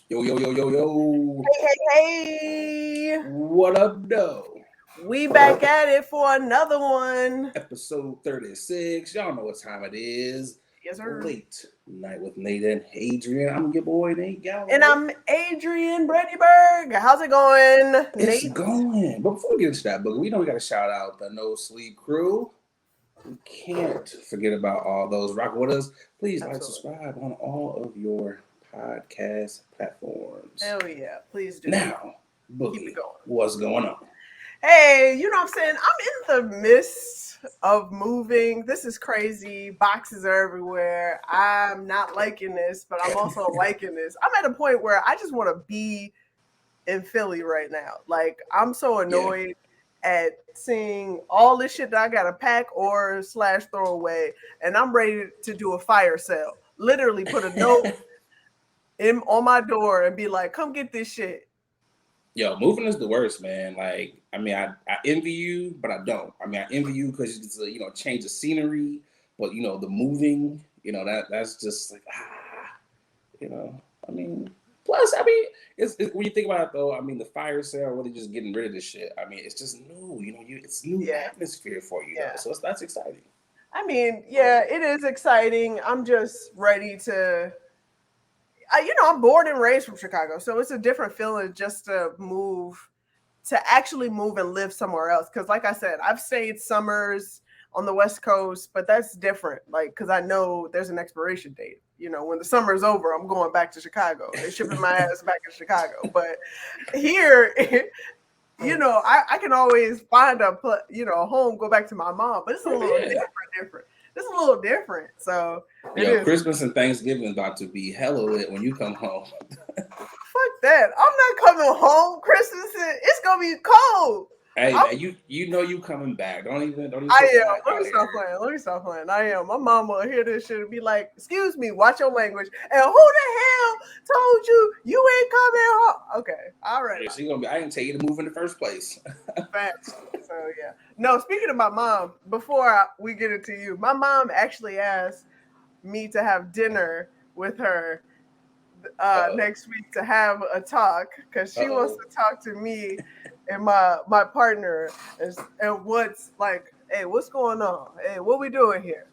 Yo, yo, yo, yo, yo. Hey. What up, though? We back at it for another one. Episode 36. Y'all know what time it is. Yes, sir. Late night with Nate and Adrienne. I'm your boy, Nate And Galloway. I'm Adrienne Brandyburg. How's it going, It's Nate? going. But before we get into that, book, we know we got to shout out the No Sleep crew. We can't forget about all those rocking with us. Please like, Absolutely. subscribe on all of your podcast platforms. Hell yeah. Please do. Now, Keep it Boogie, going. what's going on? Hey, you know what I'm saying? I'm in the midst of moving. This is crazy. Boxes are everywhere. I'm not liking this, but I'm also liking this. I'm at a point where I just want to be in Philly right now. Like, I'm so Yeah. annoyed at seeing all this shit that I gotta pack or slash throw away, and I'm ready to do a fire sale. Literally put a note in on my door and be like, "Come get this shit." Yo, moving is the worst, man. Like, I mean, I envy you, but I don't. I mean, I envy you because it's a, change of scenery, but the moving, that's just like you know. I mean, plus, I mean, when you think about it though, I mean, the fire sale really just getting rid of this shit. I mean, it's just new, it's new Yeah, atmosphere for you, though. yeah. So that's exciting. I mean, yeah, it is exciting. I'm just ready to. I'm born and raised from Chicago, so it's a different feeling just to move to actually move and live somewhere else. Because, like I said, I've stayed summers on the West Coast, but that's different. Like, because I know there's an expiration date. When the summer's over, I'm going back to Chicago. They're shipping my ass back to Chicago. But here, I can always find a home, go back to my mom. But it's a little Yeah. different. It's a little different. So it Yo, is. Christmas and Thanksgiving about to be hella lit when you come home. Fuck that. I'm not coming home. Christmas, it's gonna be cold. Hey I'm man, you know you coming back. Don't even I sit am. back Let out me stop here. playing. Let me stop playing. I am. My mama will hear this shit and be like, "Excuse me, watch your language." And who the hell told you ain't coming home? Okay, all right, Yeah, she gonna be. I didn't tell you to move in the first place. facts. So yeah. No, speaking of my mom, we get into you, my mom actually asked me to have dinner with her Uh next week to have a talk because she wants oh. to talk to me and my partner and what's like, hey, what's going on? Hey, what we doing here?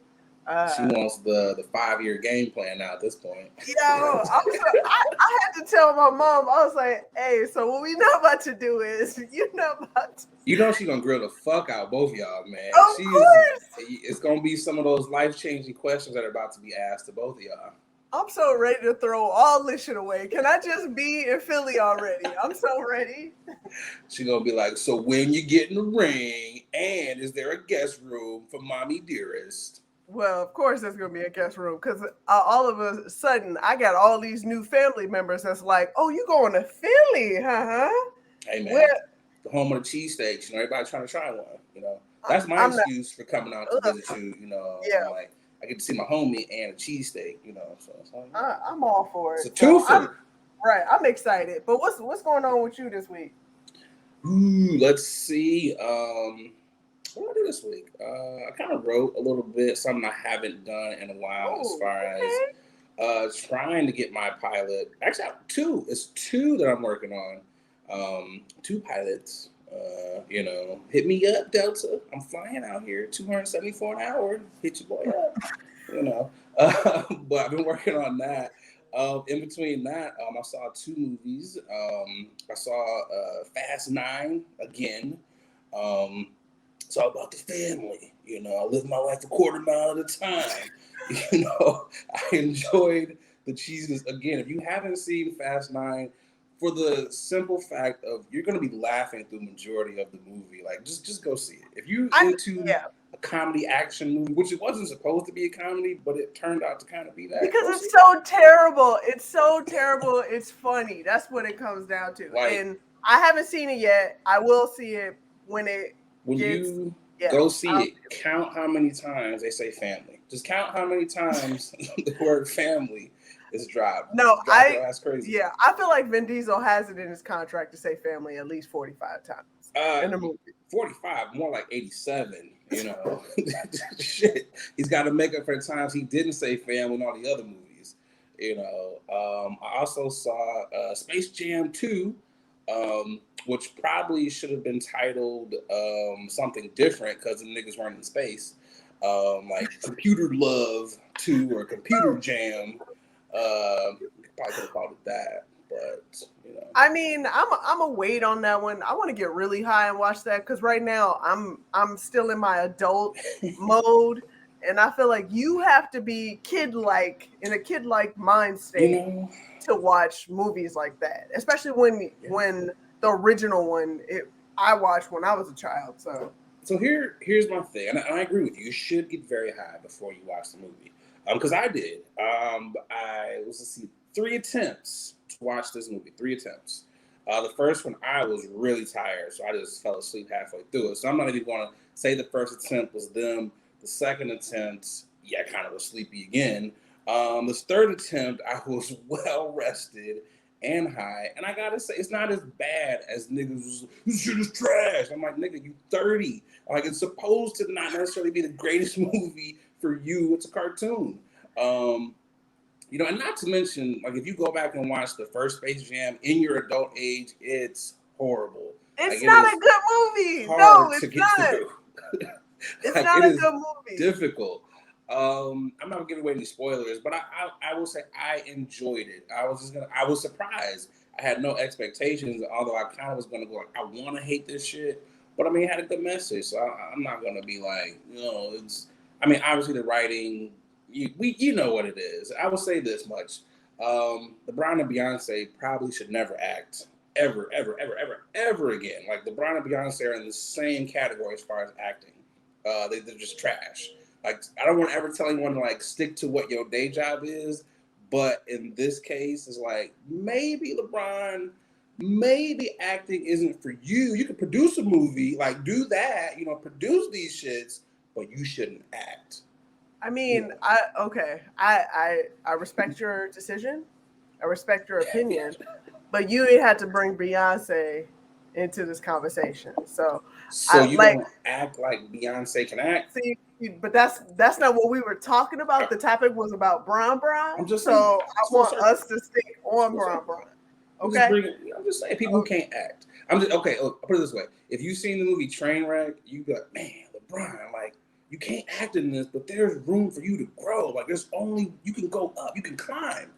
She Uh, wants the 5 year game plan now at this point. I had to tell my mom. I was like, hey, so what we not about to do is you're not about to. You know she gonna grill the fuck out both y'all, man. Of course. It's gonna be some of those life changing questions that are about to be asked to both of y'all. I'm so ready to throw all this shit away. Can I just be in Philly already? I'm so ready. She gonna be like, so when you get in the ring, and is there a guest room for mommy dearest? Well, of course, there's gonna be a guest room because all of a sudden I got all these new family members that's like, "Oh, you going to Philly, huh?" Hey Where man, the home of the cheesesteaks. Everybody trying to try one. That's my I'm not. excuse for coming out to Ugh, visit you. yeah, I'm like, I get to see my homie and a cheesesteak. So it's like, I'm all for it's it. a So I'm twofer. right. I'm excited. But what's going on with you this week? Ooh, let's see. What did I do this week? I kind of wrote a little bit, something I haven't done in a while, as Oh, far as okay. trying to get my pilot. Actually, I have two. It's two that I'm working on. Two pilots. Hit me up, Delta. I'm flying out here, 274 an hour. Hit your boy up. You know, but I've been working on that. In between that, I saw two movies. I saw Fast Nine again. Um, it's all about the family. I live my life a quarter mile at a time. I enjoyed the cheesiness. Again, if you haven't seen Fast Nine, for the simple fact of you're going to be laughing through the majority of the movie, like just go see it. If you're I into Yeah, a comedy action movie, which it wasn't supposed to be a comedy, but it turned out to kind of be that, because go see it's it. so terrible. It's so terrible. It's funny. That's what it comes down to. Like And I haven't seen it yet. I will see it when it when gets. you Yeah, go see I'll it, count how many times they say family. Just count how many times the word family is dropped. No, Drive your ass crazy. I feel like Vin Diesel has it in his contract to say family at least 45 times Uh, in the movie. 45, more like 87. Shit, he's got to make up for the times he didn't say family in all the other movies. You know, I also saw Space Jam 2, which probably should have been titled something different because the niggas weren't in space. Like Computer Love 2 or Computer Jam. Probably could have called it that, but you know. I mean, I'm a wait on that one. I want to get really high and watch that because right now I'm still in my adult mode, and I feel like you have to be kid-like in a kid-like mind state to watch movies like that, especially when the original one I watched when I was a child. So here's my thing, and I agree with you. You should get very high before you watch the movie, because I did. I was, let's see, 3 attempts to watch this movie. 3 attempts. The first one I was really tired, so I just fell asleep halfway through it. So I'm not even going to say the first attempt was them. The second attempt, yeah, kind of was sleepy again. This third attempt, I was well rested and high, and I gotta say, it's not as bad as niggas. This shit is trash. I'm like, nigga, you 30. Like, it's supposed to not necessarily be the greatest movie for you. It's a cartoon. You know, and not to mention, like, if you go back and watch the first Space Jam in your adult age, it's horrible. It's like, not a good movie. No, it's not. It's like, not a good movie. Difficult. I'm not gonna give away any spoilers, but I will say I enjoyed it. I was surprised. I had no expectations, although I kind of was gonna go like, I want to hate this shit, but I mean, it had a good message, so I'm not gonna be like, you know, it's. I mean, obviously the writing, you know what it is. I will say this much: LeBron and Beyonce probably should never act ever again. Like LeBron and Beyonce are in the same category as far as acting. They're just trash. Like, I don't want to ever tell anyone to like stick to what your day job is, but in this case, it's like maybe LeBron, maybe acting isn't for you. You can produce a movie, like do that, you know, produce these shits, but you shouldn't act. I mean, I respect your decision, I respect your opinion, but you had to bring Beyonce into this conversation. So you don't act like Beyonce can act. See, but that's not what we were talking about. The topic was about Bron. I'm just saying, so I want us to stick on Bron. Okay. I'm just saying people who can't act. I'm just okay. I'll put it this way: if you've seen the movie Trainwreck, you got man, LeBron. Like you can't act in this, but there's room for you to grow. Like you can go up, you can climb.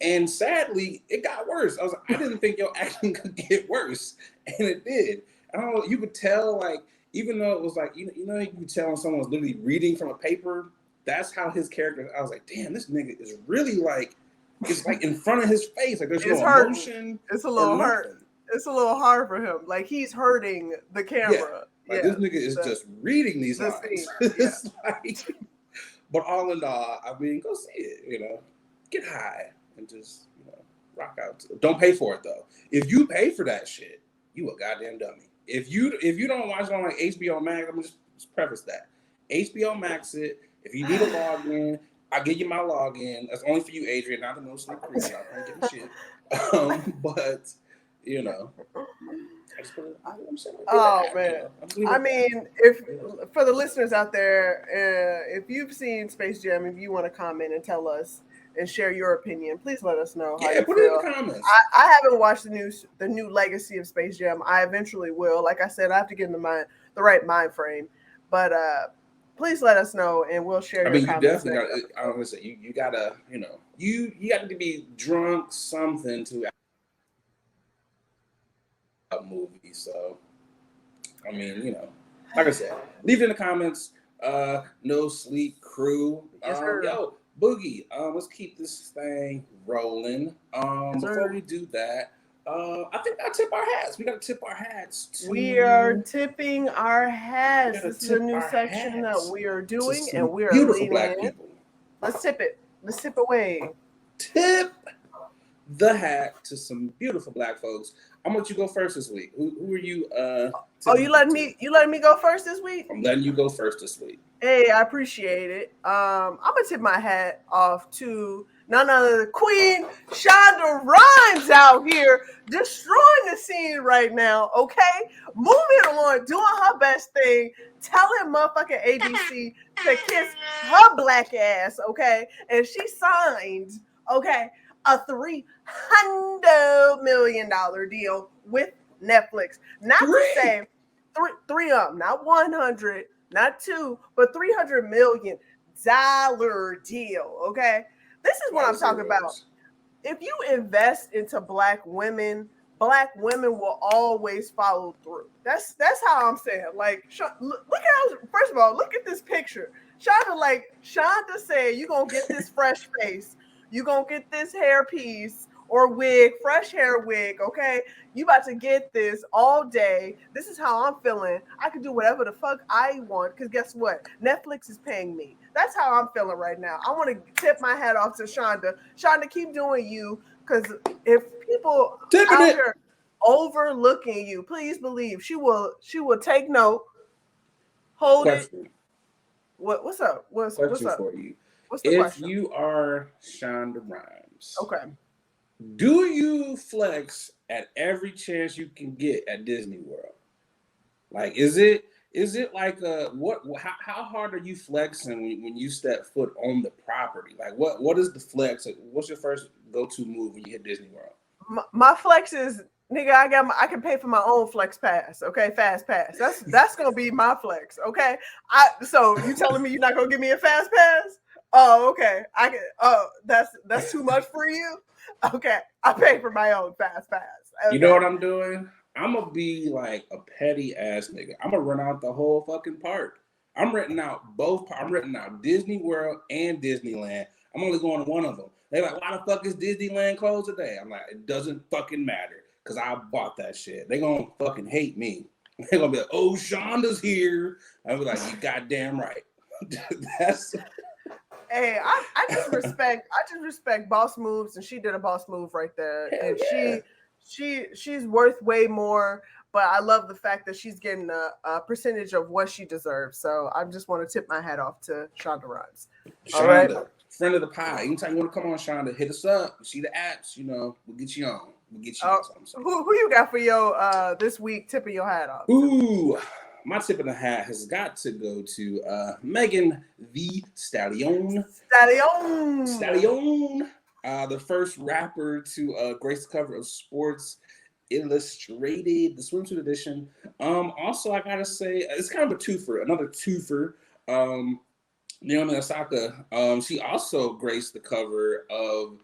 And sadly, it got worse. I didn't think your acting could get worse, and it did. I don't know. You could tell, like, even though it was like, you could tell when someone was literally reading from a paper. That's how his character. I was like, damn, this nigga is really like, it's like in front of his face. Like there's no emotion. It's a little hurt. It's a little hard for him. Like he's hurting the camera. Like this nigga is just reading these lines. It's like, but all in all, I mean, go see it. You know, get high. And just, you know, rock out. Don't pay for it though. If you pay for that shit, you a goddamn dummy. If you don't watch it on like HBO Max, I'm just preface that. HBO Max it. If you need a login, I'll give you my login. That's only for you, Adrienne, not the no sleep crew. I don't give a shit. But you know. Man. I mean, if for the listeners out there, if you've seen Space Jam, if you want to comment and tell us and share your opinion, please let us know how you put feel. It in the comments. I haven't watched the new legacy of Space Jam. I eventually will. Like I said, I have to get in the right mind frame. But please let us know, and we'll share. I mean, you definitely got. I was gonna say you gotta, you know, you got to be drunk something to a movie. So, I mean, you know, like I said, leave it in the comments. No sleep crew. Yes, sir. Yo. Boogie, let's keep this thing rolling. Before we do that, I think I tip our hats. We got to tip our hats. We are tipping our hats. This is a new section that we are doing, and we are beautiful black people. Let's tip it. Let's tip away. Tip the hat to some beautiful black folks. I'm gonna let you go first this week. Who are you? You letting me go first this week? I'm letting you go first this week. Hey, I appreciate it. I'm gonna tip my hat off to none other than Queen Shonda Rhimes out here destroying the scene right now. Okay, moving on, doing her best thing, telling motherfucking ABC to kiss her black ass. Okay, and she signed Okay, a $300 million deal with Netflix. Not to Three. say three of them, not 100, not two, but $300 million deal. Okay, this is A what lot of I'm talking about. zeros. If you invest into black women will always follow through. That's how I'm saying. Like, look at first of all, look at this picture. Shonda said, you gonna get this fresh face, you gonna get this hair piece or wig, fresh hair wig. Okay, you about to get this all day. This is how I'm feeling. I can do whatever the fuck I want because guess what? Netflix is paying me. That's how I'm feeling right now. I want to tip my hat off to Shonda. Shonda, keep doing you because if people Tipping out it. here overlooking you, please believe she will take note, hold it. Question. What's up? What's Question up? for you. What's the If question? you are Shonda Rhimes, Okay. do you flex at every chance you can get at Disney World? Like, is it like how hard are you flexing when you step foot on the property? Like, what is the flex? Like, what's your first go-to move when you hit Disney World? My flex is, nigga, I can pay for my own flex pass, okay? Fast pass. That's gonna be my flex, okay? So you telling me you're not gonna give me a fast pass? Oh, okay. I can. Oh, that's too much for you. Okay, I pay for my own fast pass. Okay. You know what I'm doing? I'm gonna be like a petty ass nigga. I'm gonna run out the whole fucking park. I'm renting out both. I'm renting out Disney World and Disneyland. I'm only going to one of them. They're like, why the fuck is Disneyland closed today? I'm like, it doesn't fucking matter because I bought that shit. They gonna fucking hate me. They're gonna be like, oh, Shonda's here. I'll be like, you goddamn right. That's. Hey, I just respect boss moves, and she did a boss move right there, Hell and yeah. she's worth way more. But I love the fact that she's getting a percentage of what she deserves. So I just want to tip my hat off to Shonda Rhimes. All right. Shonda, friend of the pie. Anytime you want to come on, Shonda, hit us up. You see the apps, we'll get you on. We'll get you on. Who you got for your this week tipping your hat off? Ooh, my tip of the hat has got to go to Megan the Stallion. Stallion. The first rapper to grace the cover of Sports Illustrated, the swimsuit edition. Also, I gotta say, it's kind of another twofer. Naomi Osaka, she also graced the cover of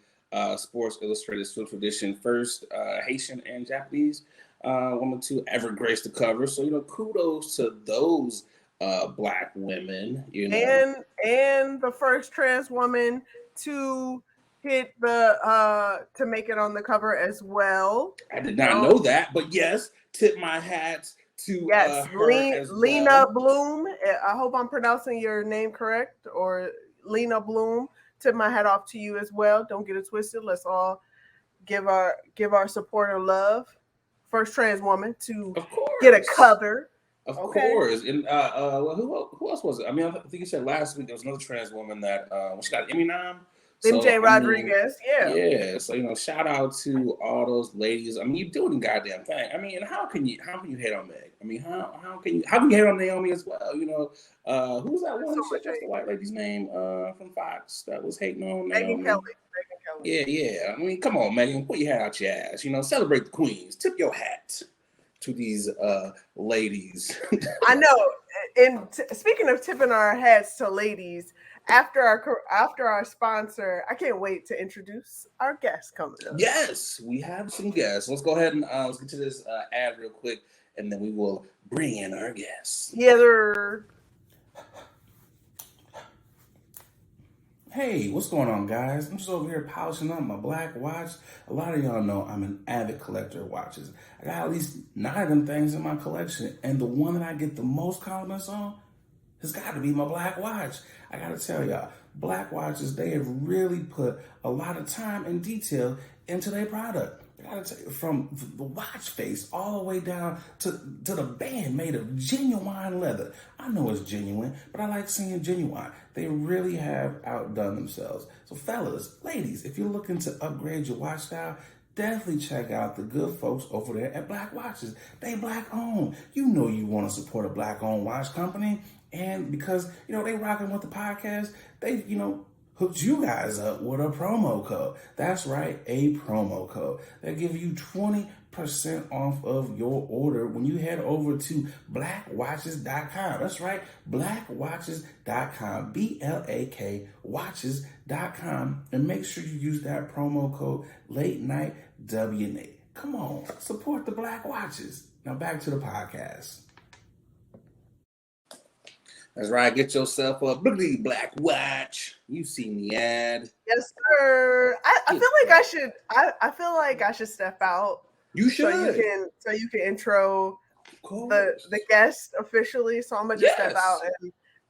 Sports Illustrated swimsuit edition, first Haitian and Japanese woman to ever grace the cover. So, kudos to those black women, And the first trans woman to hit to make it on the cover as well. I did not know that, but yes, tip my hat to her as Lena well. Bloom. I hope I'm pronouncing your name correct, or Lena Bloom. Tip my hat off to you as well. Don't get it twisted. Let's all give our support and love. First trans woman to get a cover. Of course. And well, who else was it? I mean, I think you said last week there was another trans woman that she got an Emmy nom. MJ Rodriguez, yeah. Yeah. So shout out to all those ladies. I mean, you're doing the goddamn thing. I mean, and how can you hate on Meg? I mean, how can you hate on Naomi as well? Who's that one? What's the white lady's name from Fox that was hating on Naomi? Megan Kelly. Yeah. I mean, come on, Megan, put your hat out your ass. Celebrate the queens. Tip your hat to these ladies. I know. And speaking of tipping our hats to ladies, after our sponsor, I can't wait to introduce our guest coming up. Yes, we have some guests. Let's go ahead and let's get to this ad real quick, and then we will bring in our guests. Yeah, they're... Hey, what's going on, guys? I'm just over here polishing up my black watch. A lot of y'all know I'm an avid collector of watches. I got at least 9 of them things in my collection, and the one that I get the most compliments on has got to be my black watch. I got to tell y'all, black watches, they have really put a lot of time and detail into their product. I got to tell you, from the watch face all the way down to the band made of genuine leather. I know it's genuine, but I like seeing genuine. They really have outdone themselves. So fellas, ladies, if you're looking to upgrade your watch style, definitely check out the good folks over there at Black Watches. They black owned. You know you want to support a black owned watch company. And because, they rocking with the podcast, they, hooked you guys up with a promo code. That's right, a promo code that gives you 20% off of your order when you head over to blackwatches.com. That's right, blackwatches.com, BLAK watches.com, and make sure you use that promo code Late Night WNA. Come on, support the Black Watches. Now back to the podcast. That's right. Get yourself a black watch. You've seen the ad. Yes, sir. I feel like I should. I feel like I should step out. You should. So you can intro the guest officially. So I'm gonna just step out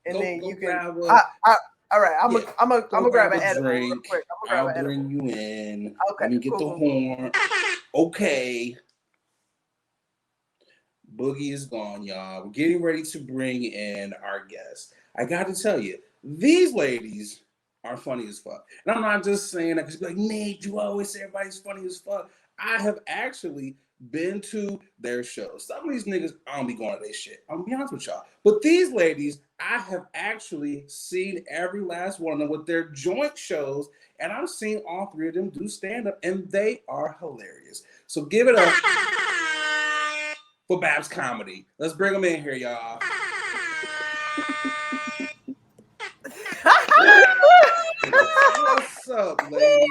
and then you can. All right. I'm gonna grab an edible real quick. I'll bring you in. Okay. Let me get the horn. Okay. Boogie is gone, y'all. We're getting ready to bring in our guest. I got to tell you, these ladies are funny as fuck. And I'm not just saying that because you're like, Nate, you always say everybody's funny as fuck. I have actually been to their shows. Some of these niggas, I don't be going to their shit. I'm going to be honest with y'all. But these ladies, I have actually seen every last one of them with their joint shows. And I've seen all three of them do stand-up. And they are hilarious. So give it up for BAPS Comedy. Let's bring them in here, y'all. What's up, ladies?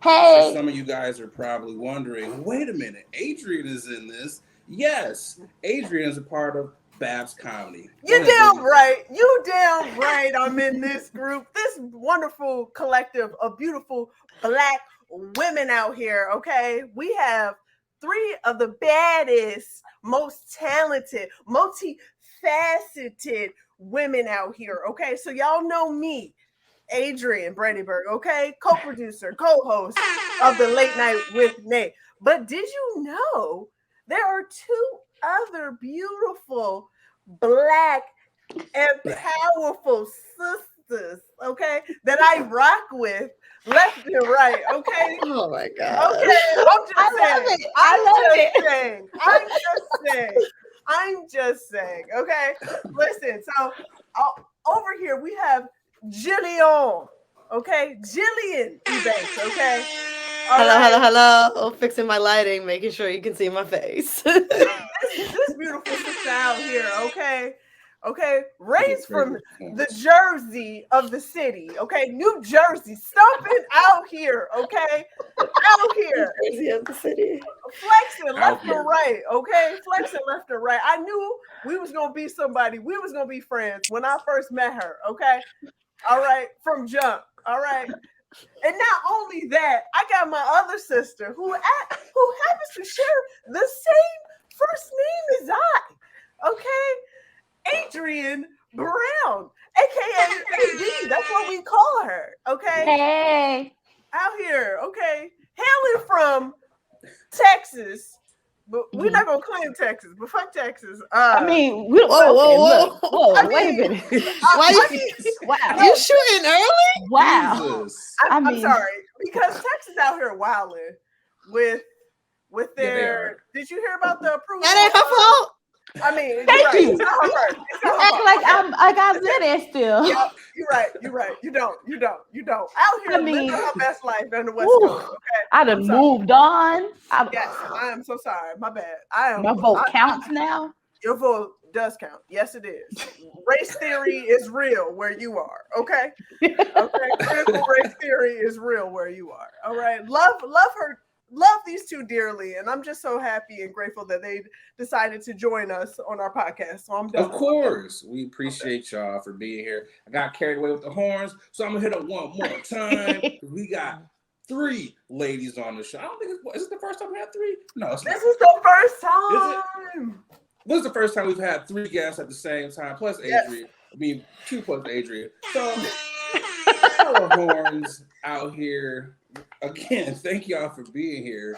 Hey. So some of you guys are probably wondering, wait a minute, Adrienne is in this. Yes, Adrienne is a part of BAPS Comedy. You damn right. You damn right. I'm in this group. This wonderful collective of beautiful Black women out here, okay? We have three of the baddest, most talented, multifaceted women out here, okay? So y'all know me, Adrienne Brandyburg, okay? Co-producer, co-host of the Late Night with Nate. But did you know there are two other beautiful Black and powerful sisters, okay, that I rock with left and right, okay? Oh my God. Okay, I'm just saying, okay? Listen, so over here we have Jillian, okay? Jillian Ebanks, okay? Hello. Fixing my lighting, making sure you can see my face. This beautiful sister out here, okay? Okay, raised from the Jersey of the city, okay? New Jersey, stomping out here, okay? Out here. Jersey of the city. Flexing left and right, okay? Flexing left and right. I knew we was going to be somebody. We was going to be friends when I first met her, okay? All right, from jump, all right? And not only that, I got my other sister who happens to share the same first name as I, okay? Adrienne Brown, aka AD. That's what we call her. Okay. Hey. Out here. Okay. Hailing from Texas, but we're not gonna claim Texas. But fuck Texas. I mean, whoa! I Wait mean, a minute. Wow. You shooting early? Wow. I'm sorry because Texas out here wilding with their. Did you hear about the approval? That ain't her fault. I mean, thank you. It's not her fault. You act like I got there still. Yep, you're right. You don't. Out here, living her best life on the West Coast. Okay, I done moved on. Yes, I am so sorry. My bad. My vote counts now. Your vote does count. Yes, it is. Race theory is real where you are. Okay. Critical race theory is real where you are. All right. Love her. Love these two dearly, and I'm just so happy and grateful that they decided to join us on our podcast. So I'm done. Of course, we appreciate y'all for being here. I got carried away with the horns, so I'm gonna hit up one more time. We got three ladies on the show. I don't think is it the first time we had three? No, it's not. This is the first time. This is the first time we've had three guests at the same time, plus Adrienne. I mean, two plus Adrienne. So, horns out here. Again, thank y'all for being here.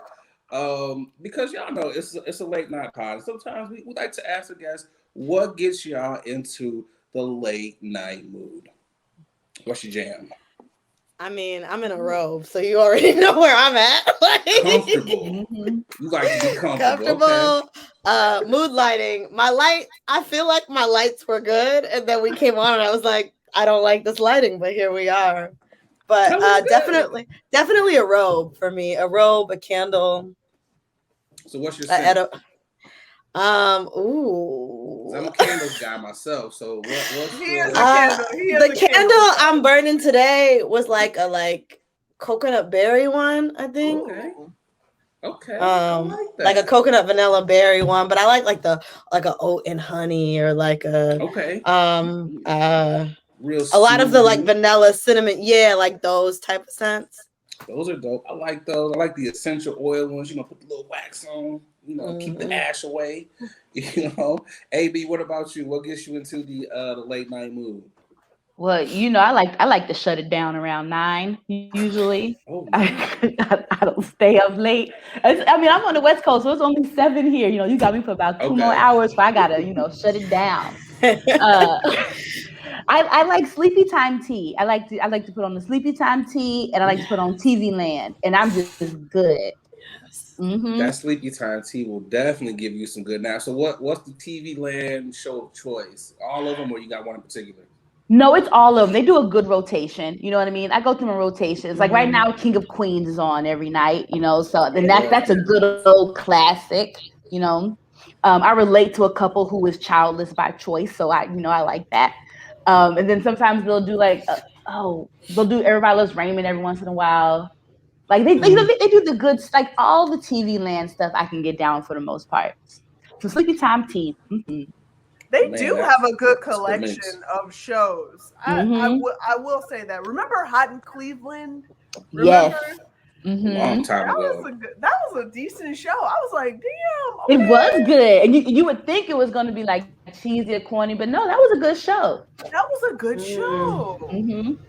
Because y'all know it's a late night pod. Sometimes we like to ask the guests what gets y'all into the late night mood. What's your jam? I mean, I'm in a robe, so you already know where I'm at. Comfortable. You like to be comfortable. Okay. Mood lighting. My light, I feel like my lights were good, and then we came on and I was like, I don't like this lighting, but here we are. But definitely a robe for me. A robe, a candle. So what's your scent? Ooh. I'm a candles guy myself. So what's the candle I'm burning today was like a coconut berry one, I think. Okay. I like that. Like a coconut vanilla berry one, but I like a oat and honey or like a real a lot of the like vanilla cinnamon, like those type of scents. Those are dope. I like those. I like the essential oil ones. Put the little wax on. Keep the ash away. AB, what about you? What gets you into the late night mood? Well, I like to shut it down around 9 usually. Oh, I don't stay up late. I'm on the West Coast, so it's only 7 here. You got me for about 2 more hours, but I gotta, shut it down. I like sleepy time tea. I like to put on the sleepy time tea, and I like to put on TV Land, and I'm just good. Mm-hmm. That sleepy time tea will definitely give you some good naps. So what's the TV Land show of choice? All of them, or you got one in particular? No, it's all of them. They do a good rotation. You know what I mean? I go through my rotations. Like right now, King of Queens is on every night. So then that's a good old classic. I relate to a couple who is childless by choice, so I like that. And then sometimes they'll do they'll do Everybody Loves Raymond every once in a while. Like they do the good, like all the TV Land stuff I can get down for the most part. So sleepy time tea. Mm-hmm. They do have a good collection of shows. I will say that. Remember Hot in Cleveland? Yes. Long time ago. That was a decent show. I was like, damn. Okay. It was good. And you would think it was going to be like cheesy or corny, but no, that was a good show. That was a good show. Mm-hmm.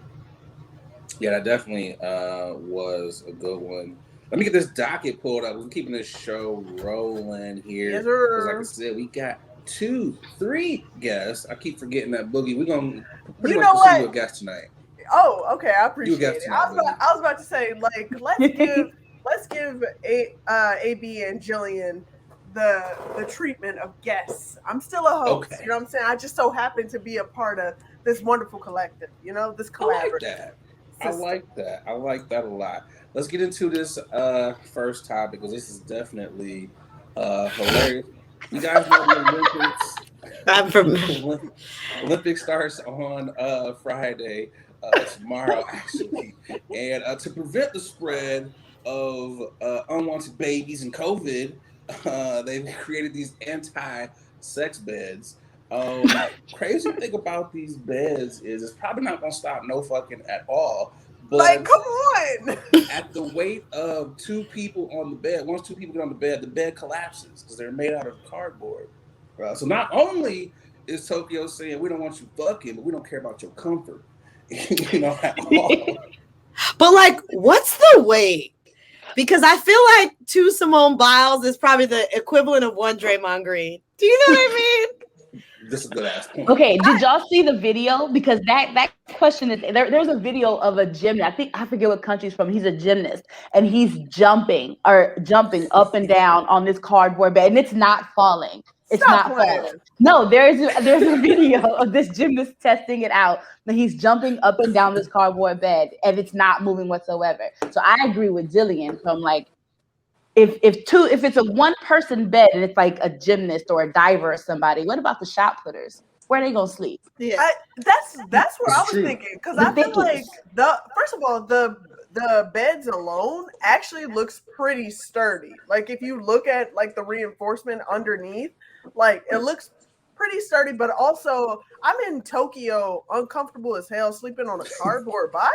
Yeah, that definitely was a good one. Let me get this docket pulled up. We're keeping this show rolling here. Yes, sir. Because like I said, we got 3 guests. I keep forgetting that Boogie. We're going to pretty much see you a guest tonight. Oh, okay. I appreciate it. I was about to say, like, let's give AB and Jillian the treatment of guests. I'm still a host. Okay. You know what I'm saying? I just so happen to be a part of this wonderful collective. This collaborative. I like that. I like that a lot. Let's get into this first topic because this is definitely hilarious. You guys know the Olympics. Olympics starts on Friday, tomorrow actually, and to prevent the spread of unwanted babies and COVID, they've created these anti-sex beds. Crazy thing about these beds is it's probably not gonna stop no fucking at all. But come on! At the weight of 2 people on the bed, once 2 people get on the bed collapses because they're made out of cardboard. So not only is Tokyo saying we don't want you fucking, but we don't care about your comfort. At all. But like, what's the weight? Because I feel like 2 Simone Biles is probably the equivalent of 1 Draymond Green. Do you know what I mean? This is a good ass point. Okay, did y'all see the video? Because that question is there's a video of a gymnast. I forget what country he's from. He's a gymnast and he's jumping up and down on this cardboard bed, and it's not falling. It's not falling. No, there's a video of this gymnast testing it out. And he's jumping up and down this cardboard bed, and it's not moving whatsoever. So I agree with Jillian from like. If it's a 1-person bed and it's like a gymnast or a diver or somebody, what about the shot putters? Where are they gonna sleep? Yeah, that's where I was thinking because I feel like first of all the beds alone actually looks pretty sturdy. Like if you look at like the reinforcement underneath, like it looks pretty sturdy. But also, I'm in Tokyo, uncomfortable as hell, sleeping on a cardboard box.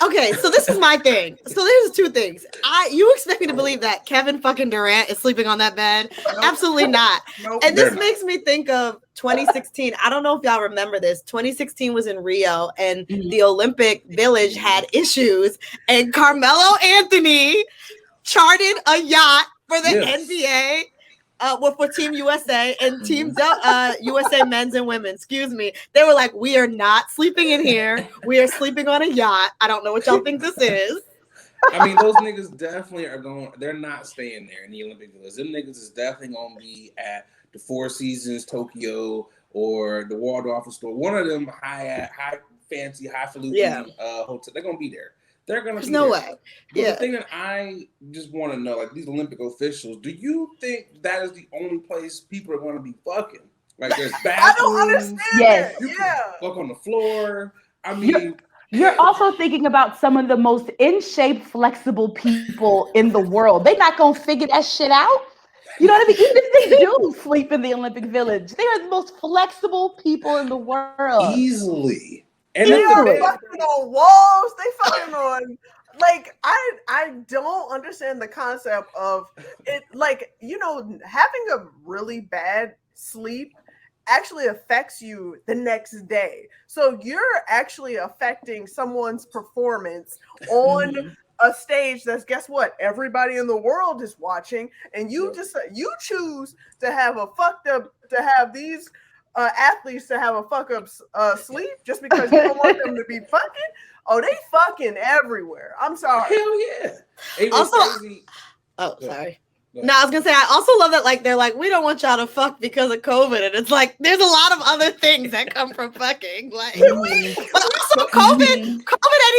Okay, so this is my thing. So there's 2 things. You expect me to believe that Kevin fucking Durant is sleeping on that bed? Nope. Absolutely not. Nope. And this makes me think of 2016. I don't know if y'all remember this. 2016 was in Rio, and the Olympic Village had issues, and Carmelo Anthony chartered a yacht for the NBA. For Team USA and Team USA men's and women. Excuse me. They were like, we are not sleeping in here. We are sleeping on a yacht. I don't know what y'all think this is. I mean, those niggas definitely are going. They're not staying there in the Olympic Village. Them niggas is definitely going to be at the Four Seasons Tokyo or the Waldorf store, one of them high fancy, highfalutin hotel, they're gonna be there. They're gonna be no there. way. But the thing that I just want to know, like these Olympic officials, do you think that is the only place people are going to be fucking? Like there's bathrooms. I don't understand. Yes. You can fuck on the floor. I mean, you're also thinking about some of the most in shape, flexible people in the world. They're not gonna figure that shit out. You know what I mean? Even if they do sleep in the Olympic Village, they are the most flexible people in the world. Easily. And they are fucking on walls. They fucking on. Like, I don't understand the concept of it. Like, you know, having a really bad sleep actually affects you the next day. So you're actually affecting someone's performance on a stage that's, guess what, everybody in the world is watching, and you choose to have these athletes to have a fuck up sleep just because you don't want them to be fucking. Oh, they fucking everywhere. I'm sorry. Hell yeah. Also, sorry. No, I was gonna say I also love that, like, they're like, we don't want y'all to fuck because of COVID, and it's like there's a lot of other things that come from fucking, like, but also COVID ain't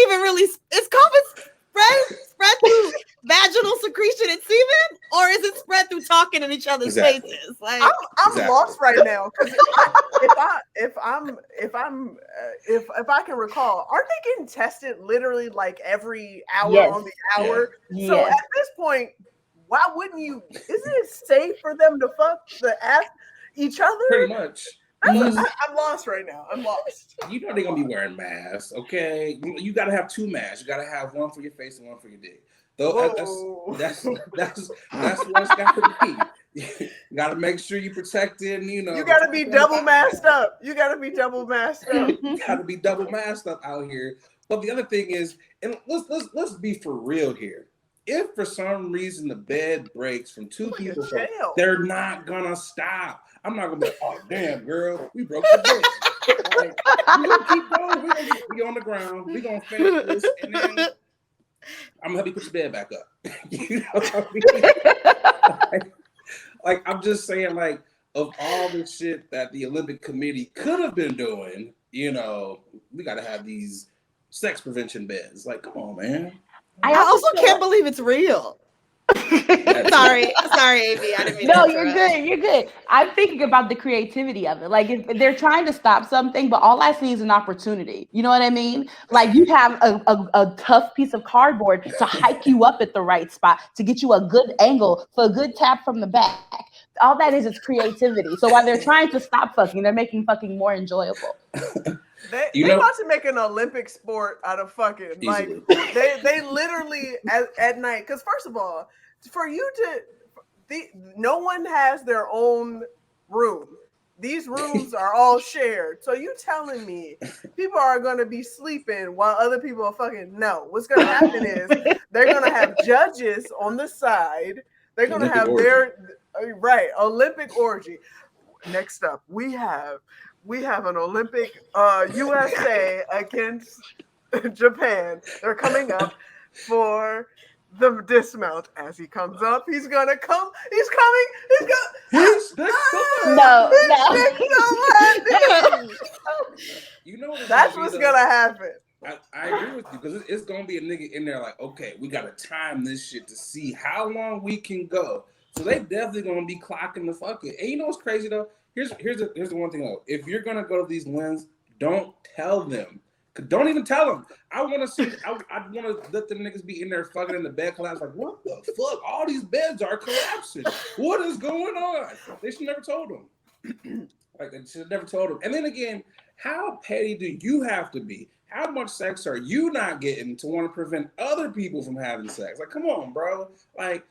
even really, is COVID spread through vaginal secretion and semen, or is it spread through talking in each other's faces? Like, I'm lost right now, because if I can recall, aren't they getting tested literally like every hour on the hour? Yeah. So at this point, why wouldn't you? Isn't it safe for them to fuck each other? Pretty much. I'm lost right now. I'm lost. You know they're gonna be wearing masks, okay? You gotta have two masks. You gotta have one for your face and one for your dick. Though that's what it's gotta be. You gotta make sure you protected. You know, you gotta be double masked up. You gotta be double masked up. You gotta be double masked up out here. But the other thing is, and let's be for real here. If for some reason the bed breaks from two people, they're not gonna stop. I'm not gonna be like, oh damn, girl, we broke the bed. Like, we're gonna keep going. We're gonna be on the ground. We're gonna finish this, and then I'm gonna help you put your bed back up. You know what I mean? Like I'm just saying, like, of all the shit that the Olympic Committee could have been doing, you know, we gotta have these sex prevention beds. Like, come on, man. I also can't believe it's real. sorry, AB. I didn't mean No, you're good. I'm thinking about the creativity of it. Like, if they're trying to stop something, but all I see is an opportunity. You know what I mean? Like, you have a tough piece of cardboard to hike you up at the right spot, to get you a good angle for a good tap from the back. All that is creativity. So while they're trying to stop fucking, they're making fucking more enjoyable. They about to make an Olympic sport out of fucking. Easily. Like they literally at night, because first of all, for you to no one has their own room. These rooms are all shared. So you telling me people are gonna be sleeping while other people are fucking? No. What's gonna happen is they're gonna have judges on the side. They're gonna have their Olympic orgy. Next up, we have an Olympic USA against Japan. They're coming up for the dismount. As he comes up, he's gonna come. He's coming. He's going. No. You know that's what's gonna happen. I agree with you, because it's gonna be a nigga in there like, okay, we gotta time this shit to see how long we can go. So they definitely gonna be clocking the fucking. And you know what's crazy though? Here's the one thing though. If you're gonna go to these limbs, don't tell them. Don't even tell them. I want to see. I want to let them niggas be in there fucking in the bed collapse. Like, what the fuck? All these beds are collapsing. What is going on? They should never told them. Like, they should never told them. And then again, how petty do you have to be? How much sex are you not getting to want to prevent other people from having sex? Like, come on, bro. Like,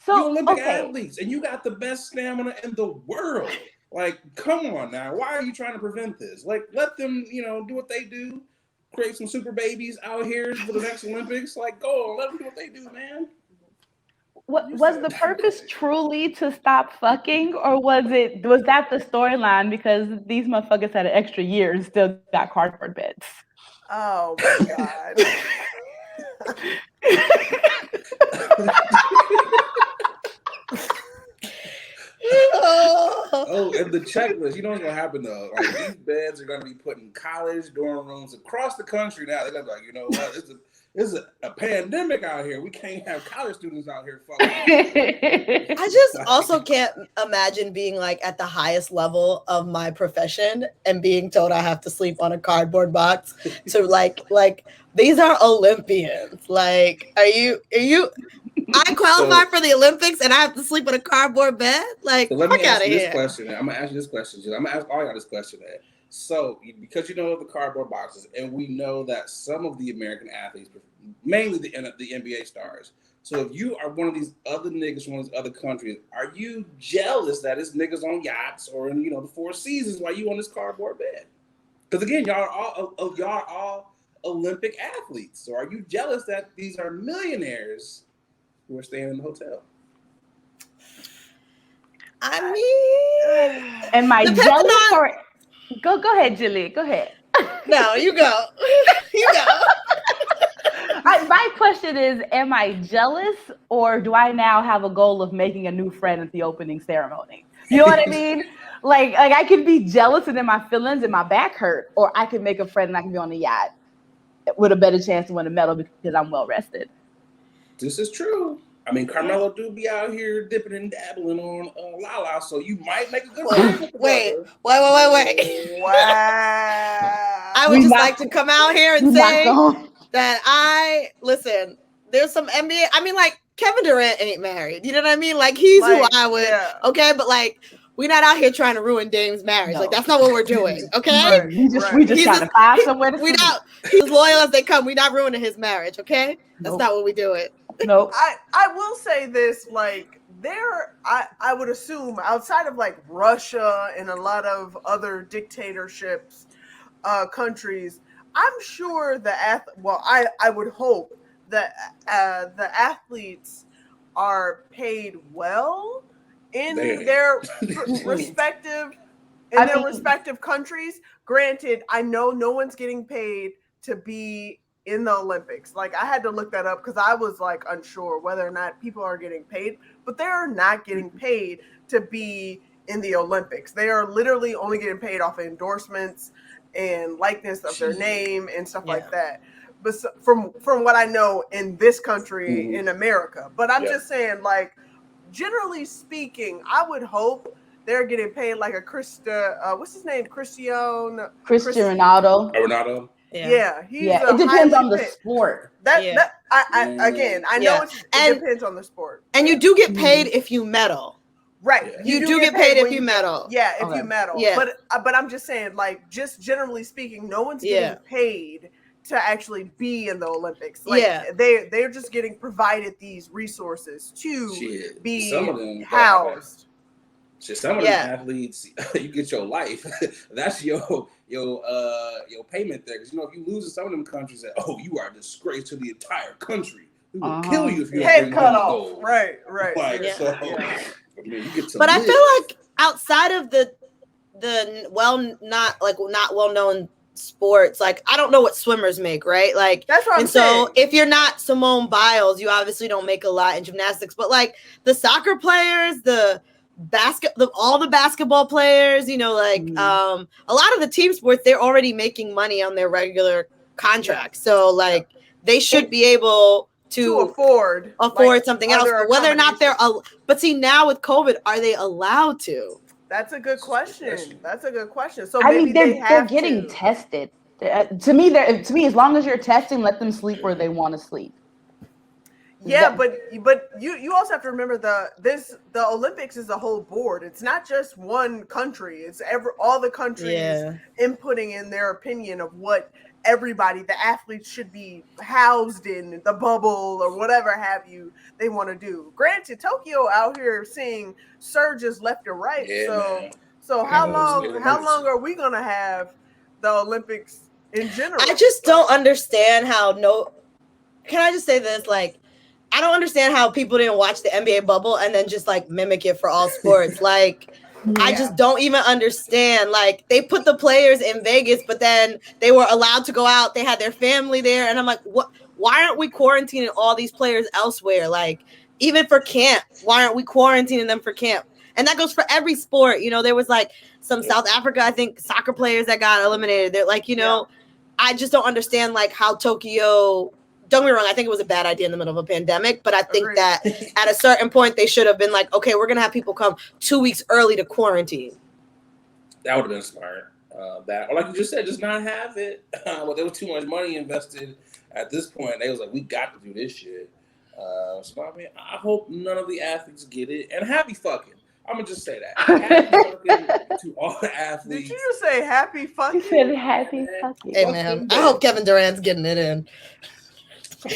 you Olympic athletes, and you got the best stamina in the world. Like, come on now. Why are you trying to prevent this? Like, let them, do what they do. Create some super babies out here for the next Olympics. Like, go on, let them do what they do, man. Was the purpose truly to stop fucking, or was that the storyline because these motherfuckers had an extra year and still got cardboard beds? Oh my God. the checklist. You know what's gonna happen though? Like these beds are gonna be put in college dorm rooms across the country now. They're gonna be like, you know what? It's a pandemic out here. We can't have college students out here fucking. I just also can't imagine being like at the highest level of my profession and being told I have to sleep on a cardboard box. So like these are Olympians. Like, are you? I qualify for the Olympics and I have to sleep on a cardboard bed. Like, so let me ask you this here. question. I'm gonna ask you this question. I'm gonna ask all y'all this question. So, because you know the cardboard boxes, and we know that some of the American athletes, mainly the NBA stars. So, if you are one of these other niggas from one of these other countries, are you jealous that it's niggas on yachts or in the Four Seasons while you on this cardboard bed? Because again, y'all are all Olympic athletes. So, are you jealous that these are millionaires who are staying in the hotel? I mean, am I jealous or? Go ahead, Jillian. Go ahead. No, you go. You go. My question is, am I jealous or do I now have a goal of making a new friend at the opening ceremony? You know what I mean? Like I could be jealous and then my feelings and my back hurt, or I could make a friend and I can be on the yacht with a better chance to win a medal because I'm well rested. This is true. I mean, Carmelo do be out here dipping and dabbling on Lala, so you might make a good friend. Wait. Wow. I would just like to come out here and say that there's some NBA. I mean, like, Kevin Durant ain't married. You know what I mean? Like, he's who I would. Yeah. Okay, but like, we're not out here trying to ruin Dame's marriage. No. Like, that's not what we're doing. Okay, right. we just trying to find somewhere to sleep. He's loyal as they come. We're not ruining his marriage. Okay, that's not what we do it. Nope. I will say this, like, I would assume outside of like Russia and a lot of other dictatorships, countries, I'm sure I would hope that the athletes are paid well in their respective countries. Granted, I know no one's getting paid to be in the Olympics. Like, I had to look that up because I was like unsure whether or not people are getting paid, but they're not getting paid to be in the Olympics. They are literally only getting paid off of endorsements and likeness of their name and stuff like that. But from what I know in this country, in America, but I'm just saying, like, generally speaking, I would hope they're getting paid like a what's his name? Cristiano Ronaldo. Yeah. It depends on the sport. I know it depends on the sport. And you do get paid if you medal. Right. Yeah. You do get paid if you medal. Yeah, if you medal. Yeah. But I'm just saying, like, just generally speaking, no one's getting paid to actually be in the Olympics. Like, they're just getting provided these resources to be housed. Some of these athletes, you get your life. That's your payment there. Because if you lose in some of them countries, you are a disgrace to the entire country. We will kill you if you head cut off. Right. Like, I mean, you get to but live. I feel like outside of the not well known sports, like, I don't know what swimmers make, right? Like, that's what I'm saying. So if you're not Simone Biles, you obviously don't make a lot in gymnastics. But like the soccer players, all the basketball players, a lot of the team sports, they're already making money on their regular contracts. So like they should be able to afford something else. But whether or not but see, now with COVID, are they allowed to? That's a good question. So I mean, they're getting tested. To me, as long as you're testing, let them sleep where they want to sleep. Yeah, but you also have to remember the Olympics is a whole board. It's not just one country. It's all the countries inputting in their opinion of what the athletes should be housed in the bubble or whatever have you they want to do. Granted, Tokyo out here seeing surges left and right. So how long are we gonna have the Olympics in general? I just don't understand how can I just say this? Like, I don't understand how people didn't watch the NBA bubble and then just like mimic it for all sports. Like, I just don't even understand. Like, they put the players in Vegas, but then they were allowed to go out. They had their family there. And I'm like, what? Why aren't we quarantining all these players elsewhere? Like, even for camp, why aren't we quarantining them for camp? And that goes for every sport. You know, there was like some South Africa, I think, soccer players that got eliminated. They're like, you know, I just don't understand like how Tokyo, don't get me wrong, I think it was a bad idea in the middle of a pandemic, but I think that at a certain point they should have been like, okay, we're going to have people come 2 weeks early to quarantine. That would have been smart. That, or like you just said, just not have it. Well, there was too much money invested at this point. They was like, we got to do this shit. So I mean, I hope none of the athletes get it. And happy fucking. I'm gonna just say that. Happy fucking to all the athletes. Did you just say happy fucking? You said happy fucking. Hey man, I hope Kevin Durant's getting it in. Come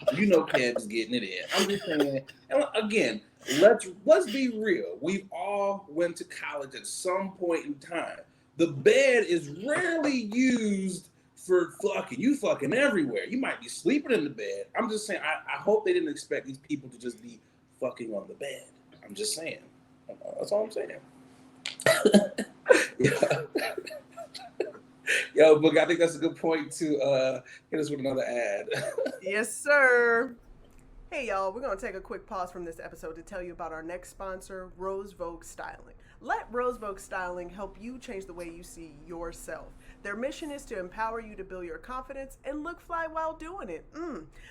on, you know Kev's getting it in. I'm just saying. And again, let's be real. We've all went to college at some point in time. The bed is rarely used for fucking. You fucking everywhere. You might be sleeping in the bed. I'm just saying. I hope they didn't expect these people to just be fucking on the bed. I'm just saying. That's all I'm saying. Yo, Book, I think that's a good point to hit us with another ad. Yes, sir. Hey, y'all, we're going to take a quick pause from this episode to tell you about our next sponsor, Rose Vogue Styling. Let Rose Vogue Styling help you change the way you see yourself. Their mission is to empower you to build your confidence and look fly while doing it.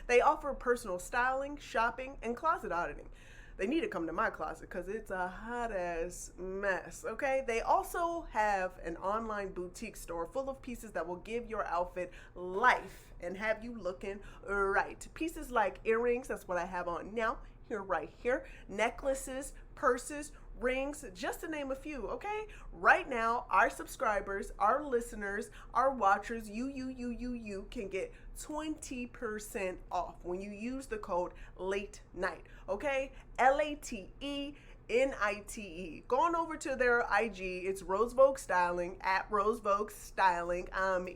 They offer personal styling, shopping, and closet auditing. They need to come to my closet because it's a hot ass mess, okay? They also have an online boutique store full of pieces that will give your outfit life and have you looking right. Pieces like earrings, that's what I have on now, right here, necklaces, purses, rings, just to name a few, okay? Right now, our subscribers, our listeners, our watchers, you can get 20% off when you use the code LATE NIGHT, okay? LATENITE. Go on over to their IG. It's Rose Vogue Styling, at Rose Vogue Styling.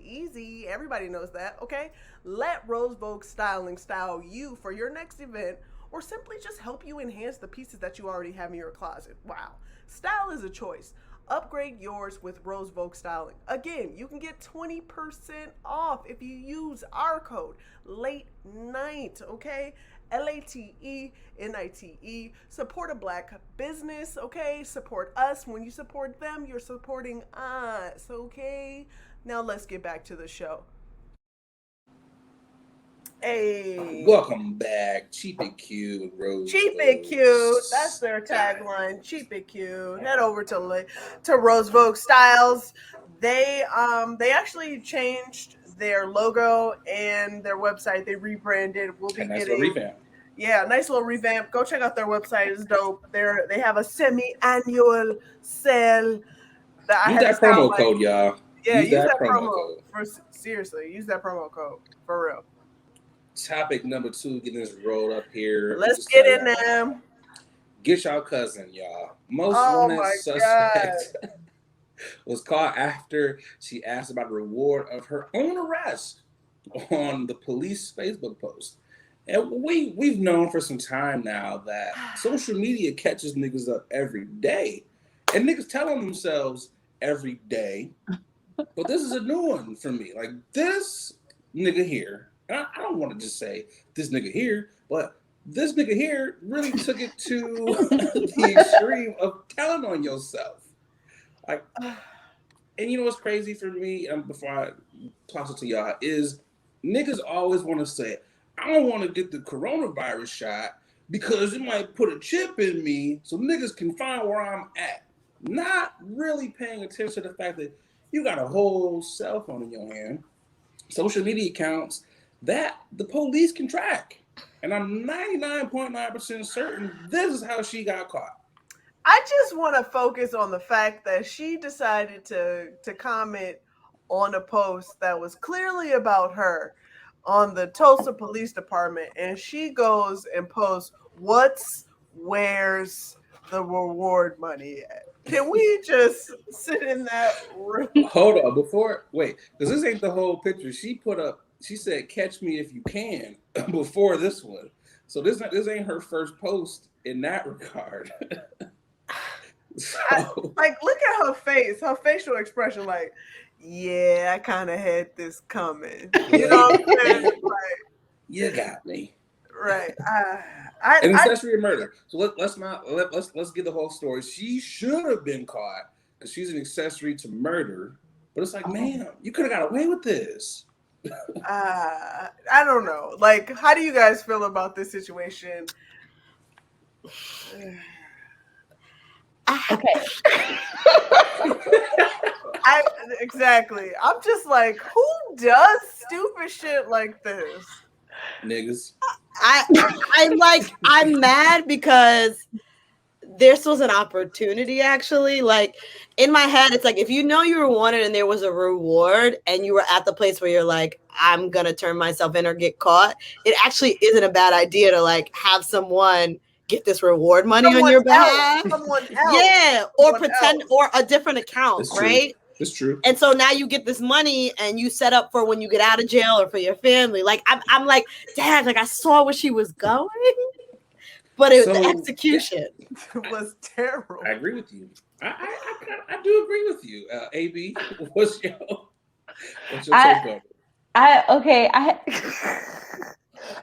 Easy. Everybody knows that, okay? Let Rose Vogue Styling style you for your next event, or simply just help you enhance the pieces that you already have in your closet. Wow. Style is a choice. Upgrade yours with Rose Vogue Styling. Again, you can get 20% off if you use our code LATE NIGHT, okay? LATENITE. Support a black business, okay? Support us. When you support them, you're supporting us, okay? Now let's get back to the show. Hey. Welcome back. Cheap and cute, Rose. Cheap and cute. That's their tagline. Cheap and cute. Head over to Rose Vogue Styles. They actually changed their logo and their website. They rebranded. We'll be nice getting little revamp. Yeah, nice little revamp. Go check out their website. It's dope. They have a semi-annual sale. Use that promo code, y'all. Yeah, use that promo code. Seriously, use that promo code for real. Topic number 2, getting this rolled up here. Let's get in there. Get y'all cousin, y'all. Most wanted suspect was caught after she asked about the reward of her own arrest on the police Facebook post. And we've known for some time now that social media catches niggas up every day. And niggas telling themselves every day. But this is a new one for me. Like, this nigga here, I don't want to just say this nigga here, but this nigga here really took it to the extreme of telling on yourself. Like, and you know what's crazy for me, before I toss it to y'all, is niggas always want to say, I don't want to get the coronavirus shot because it might put a chip in me so niggas can find where I'm at. Not really paying attention to the fact that you got a whole cell phone in your hand, social media accounts that the police can track. And I'm 99.9% certain this is how she got caught. I just want to focus on the fact that she decided to comment on a post that was clearly about her on the Tulsa Police Department, and she goes and posts, where's the reward money at? Can we just sit in that room? Hold on, because this ain't the whole picture. She said, catch me if you can, before this one. So this ain't her first post in that regard. Look at her face, her facial expression, like, yeah, I kind of had this coming. You know what I'm saying? Like, you got me. Right. An accessory to murder. So let's get the whole story. She should have been caught because she's an accessory to murder. But it's like, man, you could have got away with this. I don't know. Like, how do you guys feel about this situation? Okay. Exactly. I'm just like, who does stupid shit like this? Niggas. I'm mad because this was an opportunity, actually. Like, in my head, it's like, if you know you were wanted and there was a reward and you were at the place where you're like, I'm gonna turn myself in or get caught, it actually isn't a bad idea to like have someone get this reward money on your behalf. Someone else. Yeah, or pretend or a different account, right? It's true. And so now you get this money and you set up for when you get out of jail or for your family. Like, I'm like, Dad, like I saw where she was going, but the execution was terrible. I agree with you. I do agree with you. AB, what's your take on it?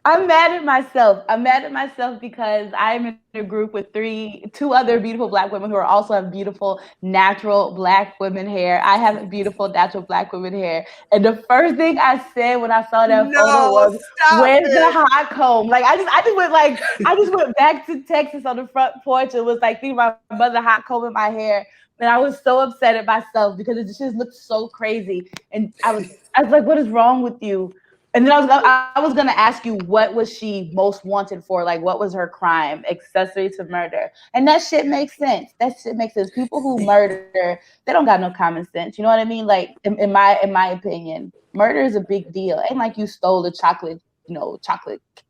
I'm mad at myself. I'm mad at myself because I'm in a group with two other beautiful Black women who also have beautiful natural Black women hair. I have beautiful natural Black women hair. And the first thing I said when I saw that photo was, "Where's the hot comb?" Like I just went back to Texas on the front porch. It was like thinking about my mother hot combing my hair. And I was so upset at myself because it just looked so crazy. And I was like, what is wrong with you? And then I was gonna ask you, what was she most wanted for? Like, what was her crime? Accessory to murder. And that shit makes sense. People who murder, they don't got no common sense. You know what I mean? Like, in my opinion, murder is a big deal. Ain't like you stole a chocolate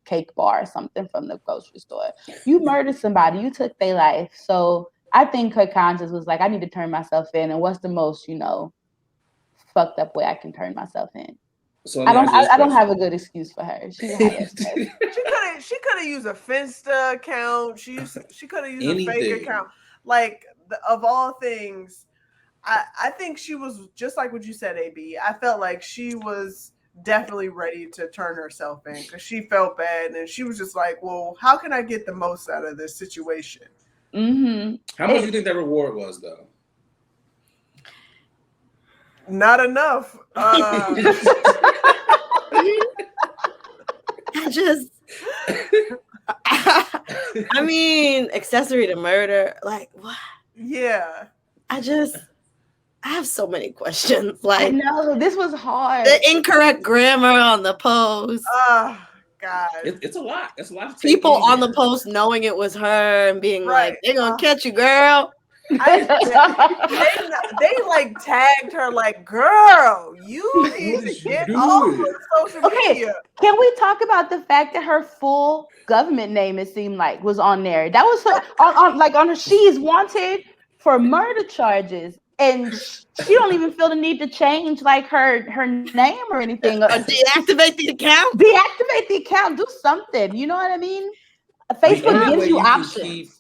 cake bar or something from the grocery store. You murdered somebody. You took their life. So I think her conscience was like, I need to turn myself in. And what's the most, fucked up way I can turn myself in? So I don't have a good excuse for her. She could have used a Finsta account. She could have used a fake account. Like, of all things, I think she was just like what you said, AB. I felt like she was definitely ready to turn herself in because she felt bad and she was just like, well, how can I get the most out of this situation? Mm-hmm. How much do you think that reward was, though? Not enough. I mean, accessory to murder, like what? Yeah. I have so many questions. Like, I know this was hard. The incorrect grammar on the post. Oh God, it's a lot. It's a lot of people on the post knowing it was her and being like, "They're gonna catch you, girl." They like tagged her like, girl, you need to get off of social media. Can we talk about the fact that her full government name, it seemed like, was on there? That was on her. She is wanted for murder charges, and she don't even feel the need to change like her name or anything. Or deactivate the account. Deactivate the account. Do something. You know what I mean? Facebook gives you options.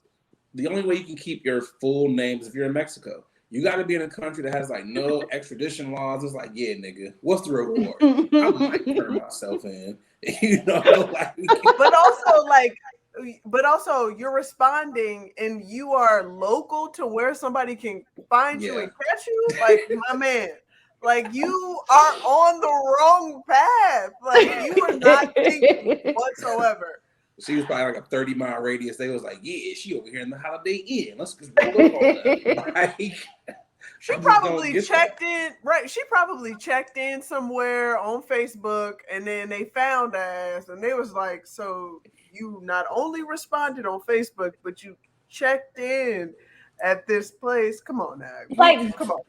The only way you can keep your full name is if you're in Mexico. You got to be in a country that has like no extradition laws. It's like, yeah, nigga, what's the reward? I might turn myself in, But also, you're responding, and you are local to where somebody can find you and catch you. Like, my man, like you are on the wrong path. Like you are not thinking whatsoever. She was probably like a 30-mile radius. They was like, yeah, she over here in the Holiday Inn. Let's just roll up on that. She probably checked in, right? She probably checked in somewhere on Facebook, and then they found us, and they was like, so you not only responded on Facebook, but you checked in at this place. Come on now. Come on.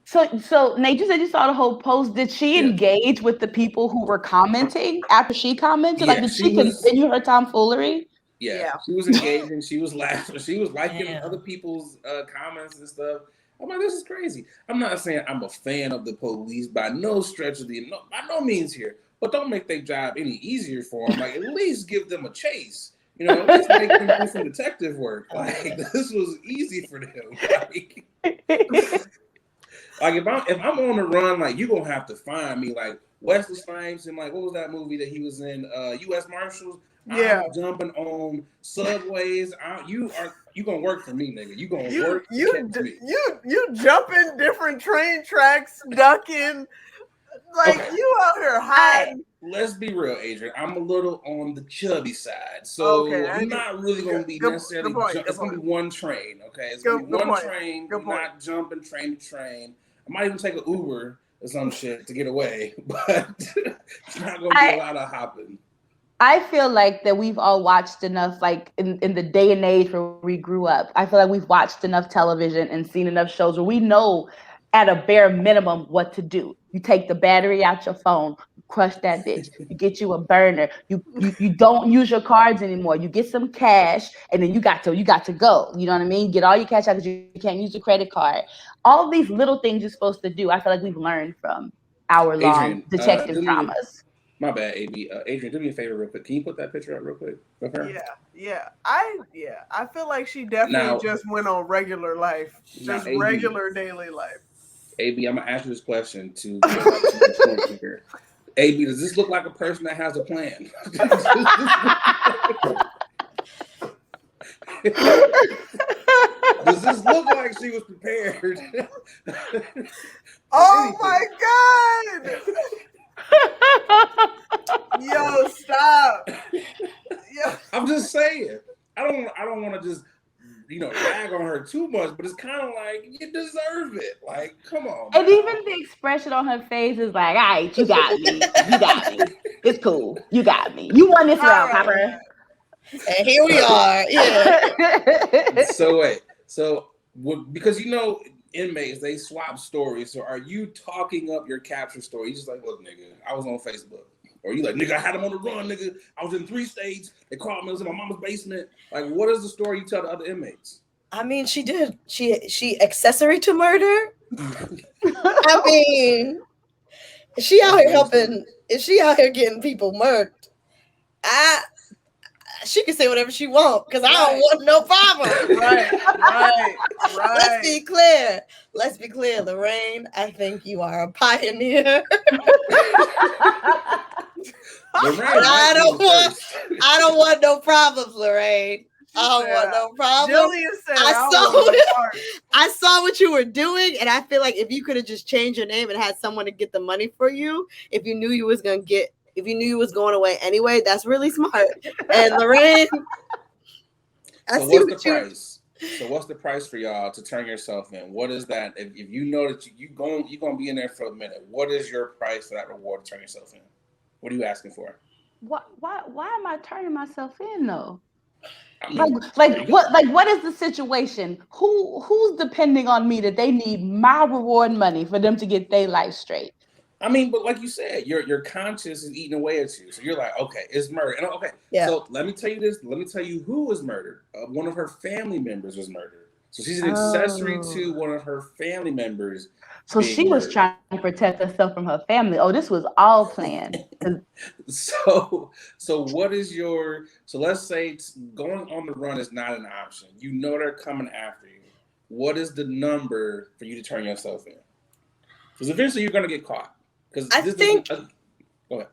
So Nate, you said you saw the whole post. Did she engage with the people who were commenting after she commented? Like, did she continue her tomfoolery? Yeah, she was engaging. She was laughing. She was liking other people's comments and stuff. I'm like, this is crazy. I'm not saying I'm a fan of the police by no stretch of by no means here, but don't make their job any easier for them. Like, at least give them a chase. At least make them do some detective work. Like, this was easy for them. Like if I'm on the run, like you gonna have to find me. Like Wesley Snipes and like what was that movie that he was in? U.S. Marshals. Yeah. I'm jumping on subways. You gonna work for me, nigga. You gonna work you me. you jumping different train tracks, ducking. Like Okay. you out here hiding. Let's be real, Adrienne. I'm a little on the chubby side, so Okay, I'm not really gonna be necessarily. It's gonna be one train, okay? It's gonna be one train. We're not jumping train to train. I might even take an Uber or some shit to get away, but it's not gonna be a lot of hopping. I feel like that we've all watched enough, like in the day and age where we grew up. I feel like we've watched enough television and seen enough shows where we know at a bare minimum what to do. You take the battery out your phone, you crush that bitch. You get you a burner. You don't use your cards anymore. You get some cash, and then you got to go. You know what I mean? Get all your cash out because you can't use your credit card. All of these little things you're supposed to do. I feel like we've learned from hour-long detective dramas. My bad, AB. Adrienne, do me a favor real quick. Can you put that picture up real quick of her? Yeah. I feel like she definitely just went on regular life. Just regular daily life. AB, I'm going to ask you this question to here. AB, does this look like a person that has a plan? Does this look like she was prepared? Oh my God! Yo, stop! Yo. I'm just saying. I don't want to just rag on her too much, but it's kind of like you deserve it. Like, come on. And even the expression on her face is like, all right, you got me. You got me. It's cool. You got me. You won this round, Papa. And here we are. Yeah. So because inmates, they swap stories. So are you talking up your capture story? You just like, look, nigga, I was on Facebook. Or you like, nigga, I had him on the run, nigga. I was in 3 states. They called me. I was in my mama's basement. Like, what is the story you tell the other inmates? I mean, she did. She accessory to murder. I mean, is she out here helping? Is she out here getting people murdered? She can say whatever she wants because I don't want no problem. Right. Let's be clear, Lorraine. I think you are a pioneer. I don't want no problems, Lorraine. I don't want no problems. Jillian said, I saw what you were doing, and I feel like if you could have just changed your name and had someone to get the money for you, if you knew you was going away anyway, that's really smart. And Lorraine, So what's the price for y'all to turn yourself in? What is that? If you know that you're gonna be in there for a minute, what is your price for that reward to turn yourself in? What are you asking for? Why am I turning myself in though? What is the situation? Who's depending on me that they need my reward money for them to get their life straight? I mean, but like you said, your conscience is eating away at you. So you're like, okay, it's murder. And so let me tell you this. Let me tell you who was murdered. One of her family members was murdered. So she's an accessory to one of her family members. So she was trying to protect herself from her family. Oh, this was all planned. So what is so let's say going on the run is not an option. You know they're coming after you. What is the number for you to turn yourself in? Because eventually you're going to get caught. Go ahead.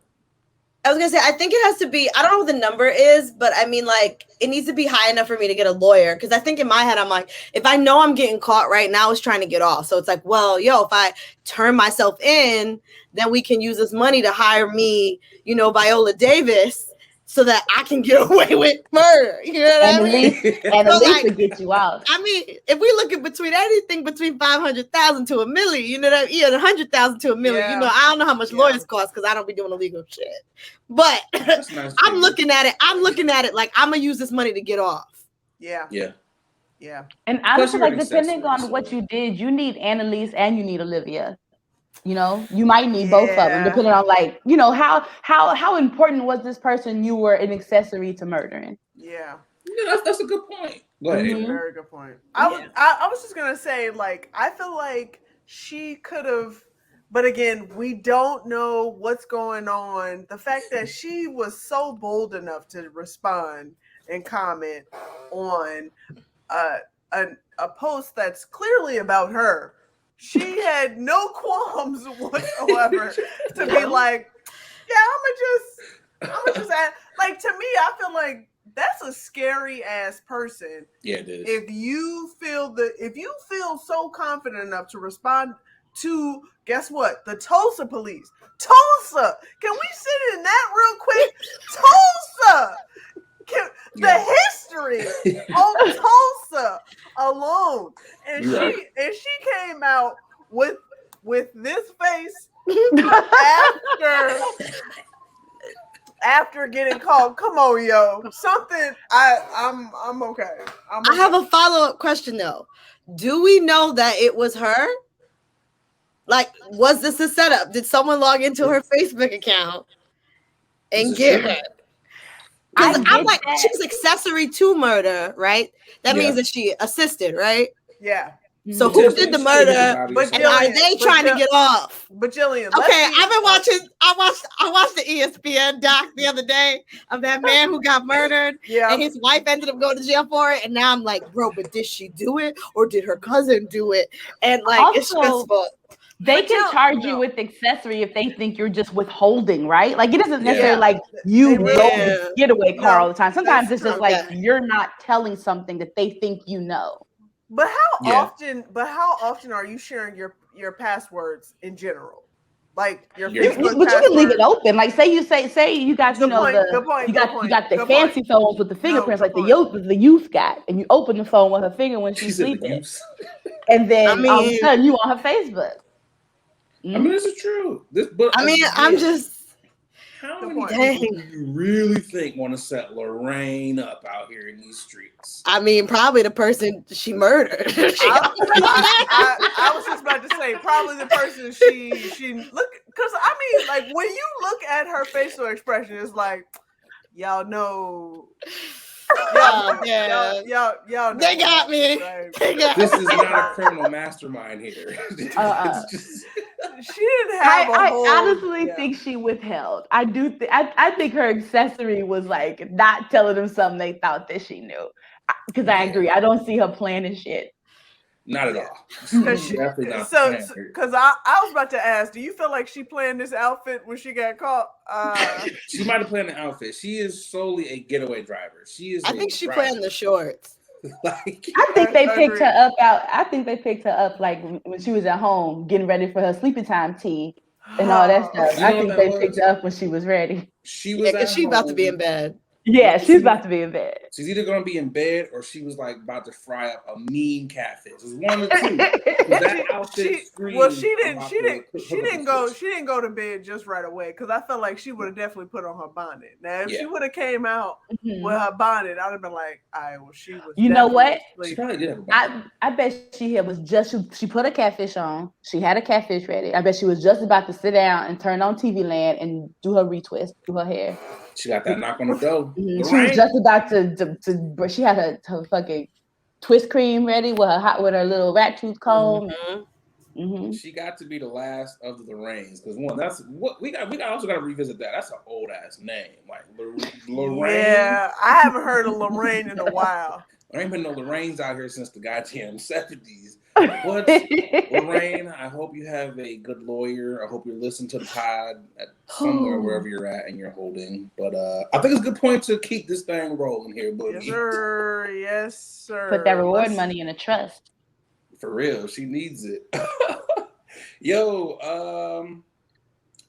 I was gonna say, I think it has to be, I don't know what the number is, but I mean, like, it needs to be high enough for me to get a lawyer. Because I think in my head, I'm like, if I know I'm getting caught right now, it's trying to get off. So it's like, well, if I turn myself in, then we can use this money to hire me, Viola Davis, so that I can get away with murder. You know what I mean? And at least to get you out. I mean, if we look at anything between 500,000 to $1 million, you know that, 100,000 to $1 million. Yeah. I don't know how much lawyers cost because I don't be doing illegal shit. But nice. I'm looking at it like I'm gonna use this money to get off. Yeah. And honestly, like depending on what you did, you need Annalise and you need Olivia. You might need both of them, depending on how important was this person you were an accessory to murdering. Yeah, that's a good point. Go ahead. Mm-hmm. Very good point. I was just gonna say, like, I feel like she could have, but again, we don't know what's going on. The fact that she was so bold enough to respond and comment on a post that's clearly about her. she had no qualms whatsoever to be like, yeah, I'm gonna just add. Like, to me, I feel like that's a scary ass person. Yeah, it is. If you feel so confident enough to respond to, guess what? The Tulsa police. Tulsa. Can we sit in that real quick? Tulsa. The history of Tulsa alone, and she came out with this face after getting called. Come on, yo, something. I'm okay. I have a follow-up question though. Do we know that it was her? Like, was this a setup? Did someone log into her Facebook account and get her? Because I'm like, she's accessory to murder, right? That means that she assisted, right? Yeah. So who did the murder? And are they trying to get off? But Jillian, okay, I've been watching. I watched the ESPN doc the other day of that man who got murdered. Yeah. And his wife ended up going to jail for it. And now I'm like, bro, but did she do it or did her cousin do it? And like, also, it's stressful. They can charge you with accessory if they think you're just withholding, right? Like, it doesn't necessarily like you go to getaway car all the time. Sometimes it's just like you're not telling something that they think you know. But how often are you sharing your passwords in general? Like your Facebook but you can leave it open. Like say you got you got the fancy phones with the fingerprints like the youth got, and you open the phone with her finger when she's sleeping, and then all of a sudden you on her Facebook. I mean, this is true. I'm just. How many people do you really think want to set Lorraine up out here in these streets? I mean, probably the person she murdered. I was just about to say, probably the person she look. Because I mean, like when you look at her facial expression, it's like, y'all know. Y'all know, they got me. Right? This is not a criminal mastermind here. She didn't have I honestly think she withheld. I do. I think her accessory was like not telling them something they thought that she knew. Because I agree. I don't see her planning shit. Not at all. Definitely not. Because I was about to ask, do you feel like she planned this outfit when she got caught? She might have planned the outfit. She is solely a getaway driver. I think she planned the shorts. I think they picked her up I think they picked her up like when she was at home getting ready for her sleeping time tea and all that stuff. I think they picked her up when she was ready. She was because she's about to be in bed. Yeah, she's about to be in bed. She's either going to be in bed or she was like about to fry up a mean catfish. It was one of the two. That outfit she didn't go to bed just right away because I felt like she would have definitely put on her bonnet. Now if she would have came out with her bonnet, I'd have been like, all right, well she was. You know what? She probably did have a bonnet. I bet she put a catfish on. She had a catfish ready. I bet she was just about to sit down and turn on TV Land and do her retwist, do her hair. She got that knock on the door. She was just about to she had her fucking twist cream ready with her little rat tooth comb. She got to be the last of the Lorraines because one, that's what we also got to revisit that. That's an old ass name, like Lorraine. Yeah, I haven't heard of Lorraine in a while. There ain't been no Lorraines out here since the goddamn 70s. But Lorraine, I hope you have a good lawyer. I hope you're listening to the pod at somewhere wherever you're at and you're holding. But I think it's a good point to keep this thing rolling here, Boogie. Yes, sir. Put that reward money in a trust. For real, she needs it. Yo,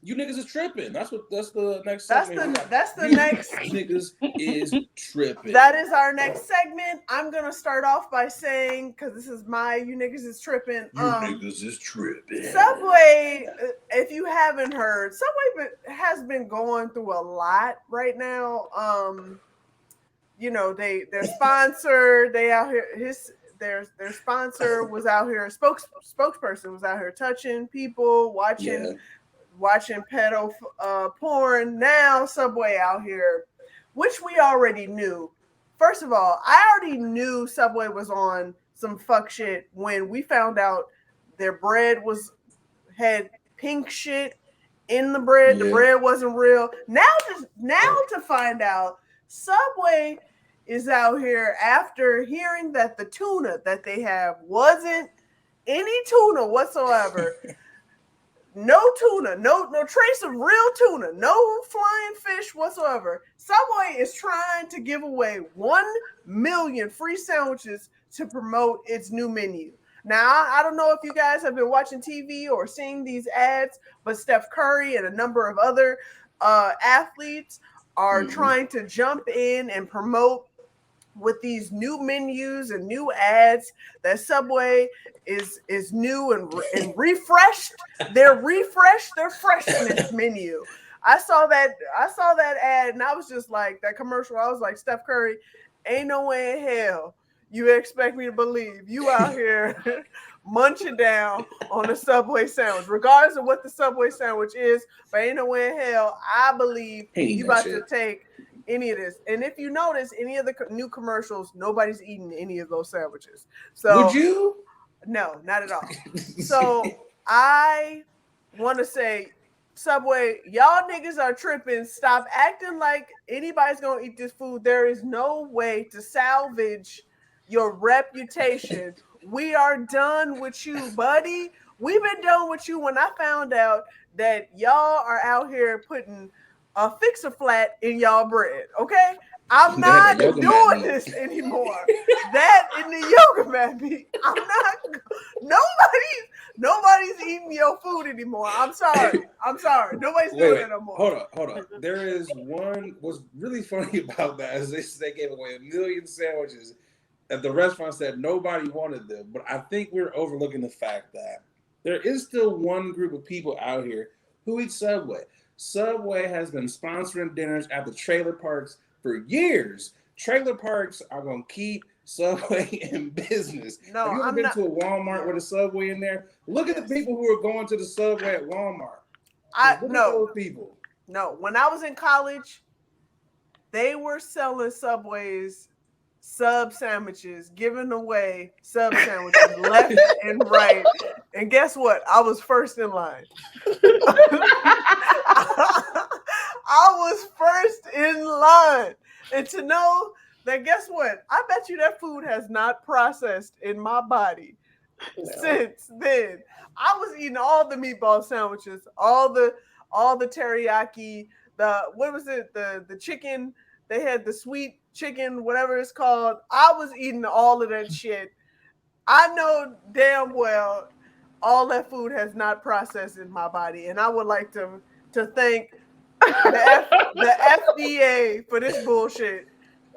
you niggas is tripping. That's the next segment. That's the next niggas is tripping. That is our next segment. I'm gonna start off by saying, because this is my you niggas is tripping. You niggas is tripping. Subway, if you haven't heard, Subway has been going through a lot right now. You know, their sponsor, they out here their sponsor was out here, spokesperson was out here touching people, watching pedo porn. Now Subway out here, which we already knew. First of all, I already knew Subway was on some fuck shit when we found out their bread had pink shit in the bread. Yeah. The bread wasn't real. Now to find out Subway is out here after hearing that the tuna that they have wasn't any tuna whatsoever. No tuna, no trace of real tuna, no flying fish whatsoever. Subway is trying to give away 1 million free sandwiches to promote its new menu. Now, I don't know if you guys have been watching TV or seeing these ads, but Steph Curry and a number of other athletes are trying to jump in and promote with these new menus and new ads that Subway is new and refreshed. They're refreshed their freshness menu. I saw that ad and I was just like, that commercial, I was like, Steph Curry, ain't no way in hell you expect me to believe you out here munching down on a Subway sandwich, regardless of what the Subway sandwich is, but ain't no way in hell I believe you about to take any of this. And if you notice any of the new commercials, nobody's eating any of those sandwiches. So would you? No, not at all. So I want to say, Subway, y'all niggas are tripping. Stop acting like anybody's gonna eat this food. There is no way to salvage your reputation. We are done with you, buddy. We've been done with you when I found out that y'all are out here putting a Fix-A-Flat in y'all bread, okay? I'm not doing this anymore. That in the yoga mat meat. I'm not. Nobody's eating your food anymore. I'm sorry. Nobody's doing it no more. Hold on. There is one. What's really funny about that is they gave away 1 million sandwiches at the restaurant said nobody wanted them. But I think we're overlooking the fact that there is still one group of people out here who eat Subway. Subway has been sponsoring dinners at the trailer parks for years. Trailer parks are going to keep Subway in business. No, have you ever been to a Walmart with a Subway in there? Look at the people who are going to the Subway at Walmart. Look at those people. No, when I was in college, they were selling Subway's sub sandwiches, giving away sub sandwiches left and right. And guess what? I was first in line. I was first in line. And to know that, guess what? I bet you that food has not processed in my body since then. I was eating all the meatball sandwiches, all the teriyaki, the chicken. They had the sweet chicken, whatever it's called. I was eating all of that shit. I know damn well all that food has not processed in my body, and I would like to thank the FDA for this bullshit.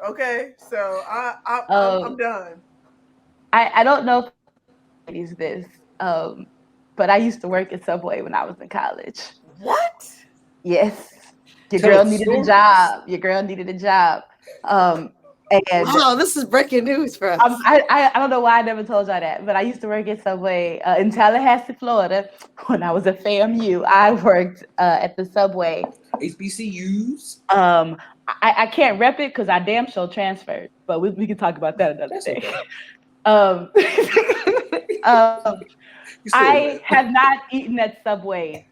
Okay, so I'm done. I don't know if it's this, but I used to work at Subway when I was in college. What? Yes. Your girl needed a job. And wow, this is breaking news for us. I don't know why I never told y'all that, but I used to work at Subway in Tallahassee, Florida. When I was at FAMU, I worked at the Subway. HBCUs. I can't rep it because I damn sure transferred, but we can talk about that another day. Okay. I have not eaten at Subway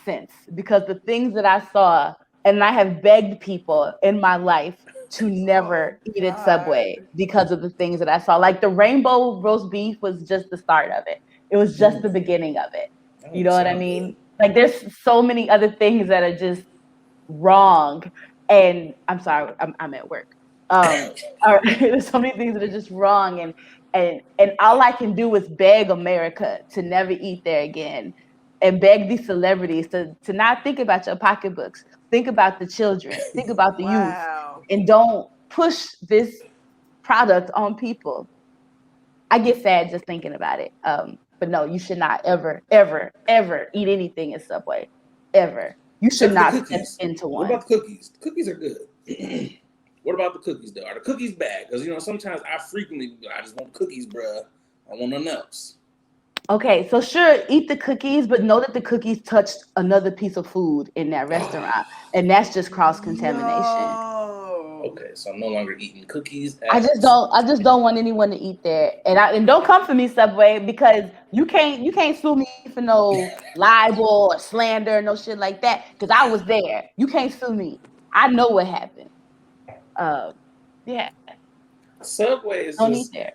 since, because the things that I saw, and I have begged people in my life to never eat at Subway because of the things that I saw. Like the rainbow roast beef was just the start of it. It was just the beginning of it. You know what I mean? Like there's so many other things that are just wrong. And I'm sorry, I'm at work. There's so many things that are just wrong. And all I can do is beg America to never eat there again. And beg these celebrities to not think about your pocketbooks. Think about the children. Think about the youth. And don't push this product on people. I get sad just thinking about it. But no, you should not ever, ever, ever eat anything at Subway. Ever. You should not step into one. What about cookies? Cookies are good. What about the cookies, though? Are the cookies bad? Because, sometimes I just want cookies, bruh. I want nothing else. Okay, so sure, eat the cookies, but know that the cookies touched another piece of food in that restaurant, and that's just cross-contamination. No. Okay, so I'm no longer eating cookies. I just don't want anyone to eat there, and don't come for me, Subway, because you can't sue me for no libel or slander, no shit like that, because I was there. You can't sue me. I know what happened. Yeah. Subway is don't eat there.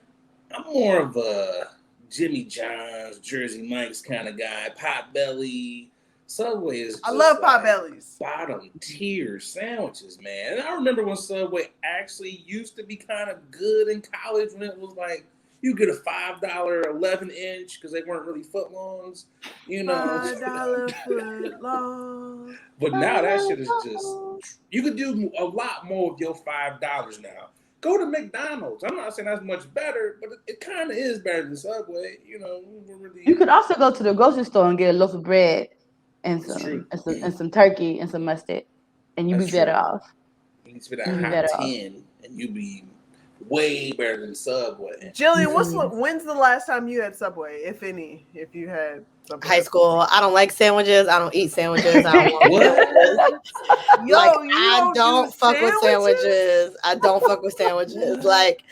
I'm more of a Jimmy John's, Jersey Mike's kind of guy. Potbelly. Subway is I love Potbellies. Bottom tier sandwiches, man. And I remember when Subway actually used to be kind of good in college when it was like you get a $5 11-inch because they weren't really footlongs, you know. $5 footlong. But now that shit is just, you could do a lot more with your $5 now. Go to McDonald's. I'm not saying that's much better, but it kind of is better than Subway. You know, you could also go to the grocery store and get a loaf of bread and some turkey and some mustard, and you'd be better off. You can spend a hot 10, and you'd be way better than Subway. Jillian, when's the last time you had Subway, if any? If you had Subway? High school. I don't like sandwiches. I don't eat sandwiches. I don't want I don't fuck with sandwiches. I don't fuck with sandwiches. Like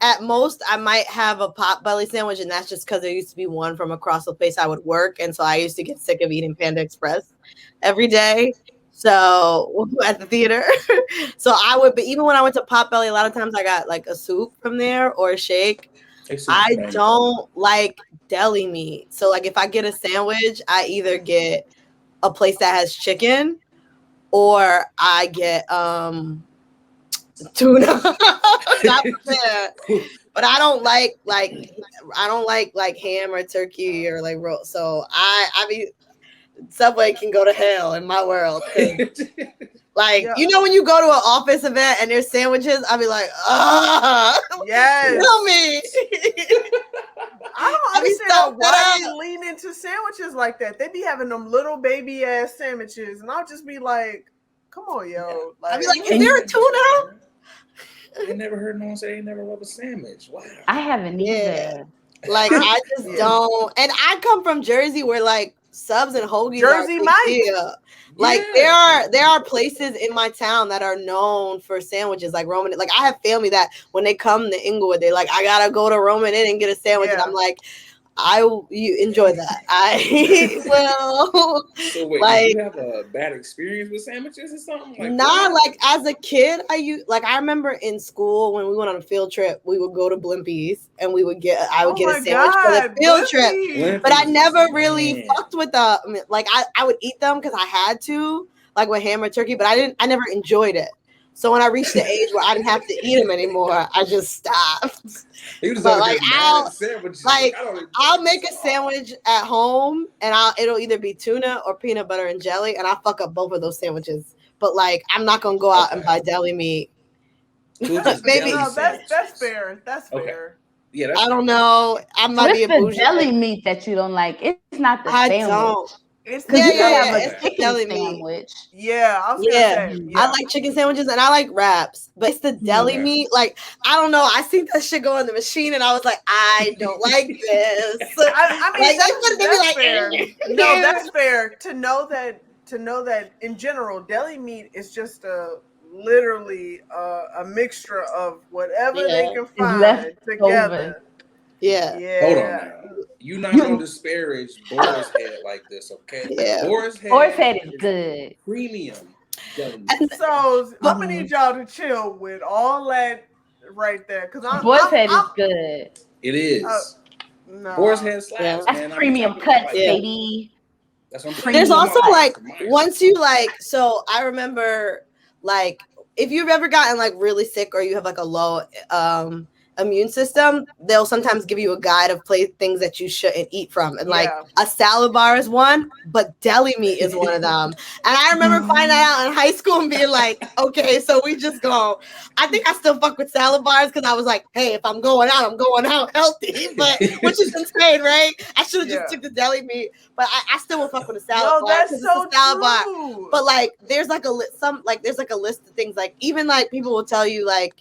at most, I might have a Potbelly sandwich, and that's just because there used to be one from across the place I would work, and so I used to get sick of eating Panda Express every day. So at the theater, so I would. But even when I went to Potbelly, a lot of times I got like a soup from there or a shake. I don't like deli meat, so like if I get a sandwich, I either get a place that has chicken, or I get tuna. Not fair. But I don't like ham or turkey or like roll. So I mean, Subway can go to hell in my world. Like, you know, when you go to an office event and there's sandwiches, I'll be like, yes, kill me. I don't understand why they lean into sandwiches like that. They be having them little baby ass sandwiches, and I'll just be like, come on, yo. Like, I'll be like, is there a tuna? I never heard no one say they never love a sandwich. Wow. I haven't either. Like, I just don't. And I come from Jersey where like subs and hoagies Jersey Mike. Like there are places in my town that are known for sandwiches, like Roman. Like I have family that when they come to Inglewood, they're like, I gotta go to Roman Inn and get a sandwich. And I'm like, you enjoy that. I will. So wait, like, did you have a bad experience with sandwiches or something? Like, like as a kid, I remember in school when we went on a field trip, we would go to Blimpies and I would get a sandwich for the field trip. Blimpies. But I never really fucked with the like I would eat them because I had to, like with ham or turkey, but I never enjoyed it. So when I reached the age where I didn't have to eat them anymore, I just stopped. But like I'll make a sandwich at home, and it'll either be tuna or peanut butter and jelly, and I'll fuck up both of those sandwiches. But like I'm not gonna go out and buy deli meat. Maybe that's fair. That's fair. Yeah, I don't know. I might be a bougie. What's the deli meat that you don't like? It's not the sandwich. Don't. It's it's deli sandwich. Yeah, I was gonna say. Yeah. I like chicken sandwiches and I like wraps, but it's the deli meat. Like I don't know. I seen that shit go in the machine and I was like, I don't like this. I mean, that's fair. No, that's fair to know that in general, deli meat is just literally a mixture of whatever they can find together. Yeah. Hold on now. You're not going to disparage Boar's Head like this, okay? Yeah. Boar's Head is good. Premium. So I'm going to need y'all to chill with all that right there. Boar's Head is good. It is. No. Boar's Head slaps, that's man. premium cuts, baby. That's what There's also like, once you like, so I remember like, if you've ever gotten like really sick or you have like a low immune system, they'll sometimes give you a guide of things that you shouldn't eat from, and like a salad bar is one, but deli meat is one of them. And I remember finding that out in high school and being like, okay, so we just go. I think I still fuck with salad bars because I was like, hey, if I'm going out, I'm going out healthy, but which is insane, right? I should have just took the deli meat, but I still will fuck with a salad bar because it's a salad bar. But like, there's like a list of things, like even like people will tell you like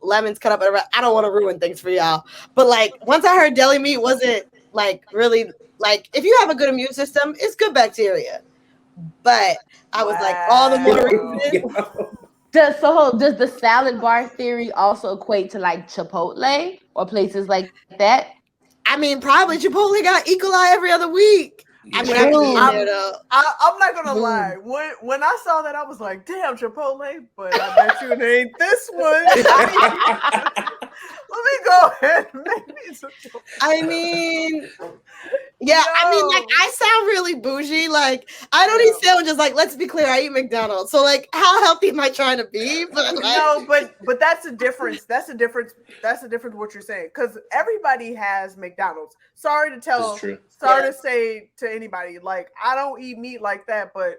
lemons cut up. I don't want to ruin things for y'all, but like once I heard deli meat wasn't like really like if you have a good immune system, it's good bacteria. But I was like all the more reasons. Does the salad bar theory also equate to like Chipotle or places like that? I mean, probably Chipotle got E. coli every other week. I'm not gonna lie. When I saw that, I was like, "Damn, Chipotle!" But I bet you it ain't this one. Let me go ahead and make me some. I mean, yeah, I mean, like, I sound really bougie. Like, I don't eat sandwiches. Like, let's be clear, I eat McDonald's. So, like, how healthy am I trying to be? But like, no, but that's the difference. That's the difference. That's the difference. What you're saying, because everybody has McDonald's. Sorry to say to anybody, like, I don't eat meat like that, but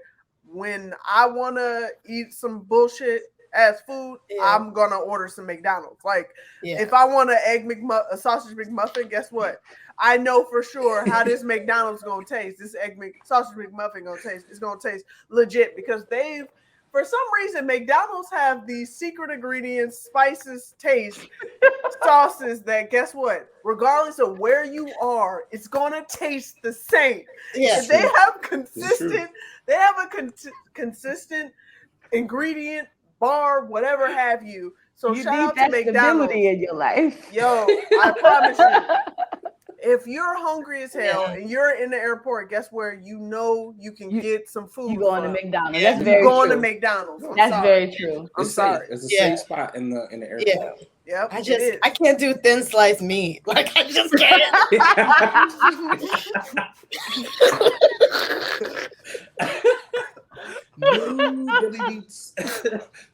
when I want to eat some bullshit as food, I'm gonna order some McDonald's. Like, if I want a sausage McMuffin, guess what? I know for sure how this McDonald's gonna taste. This sausage McMuffin gonna taste. It's gonna taste legit because for some reason, McDonald's have these secret ingredients, spices, taste, sauces that, guess what? Regardless of where you are, it's gonna taste the same. Yeah, they have consistent. They have a consistent ingredient bar, whatever have you. So you shout need out that to McDonald's stability in your life. Yo, I promise you. If you're hungry as hell and you're in the airport, guess where you can get some food. You going to McDonald's. Yeah. That's very true. Going to McDonald's. That's very true. I'm sorry. It's a safe spot in the airport. Yeah. Yep, I can't do thin sliced meat. Like, I just can't. No Billy Beats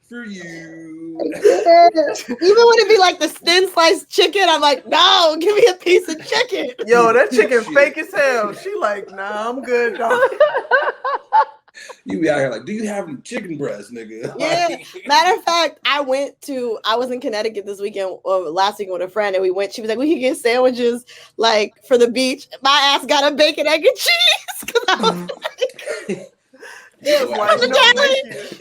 for you. Even when it be like the thin sliced chicken, I'm like, no, give me a piece of chicken. Yo, that chicken fake as hell. She like, nah, I'm good, dog. You be out here like, do you have any chicken breast, nigga? Yeah. Matter of fact, I was in Connecticut this weekend, or last weekend with a friend, and she was like, we can get sandwiches like for the beach. My ass got a bacon, egg, and cheese. Because I was like,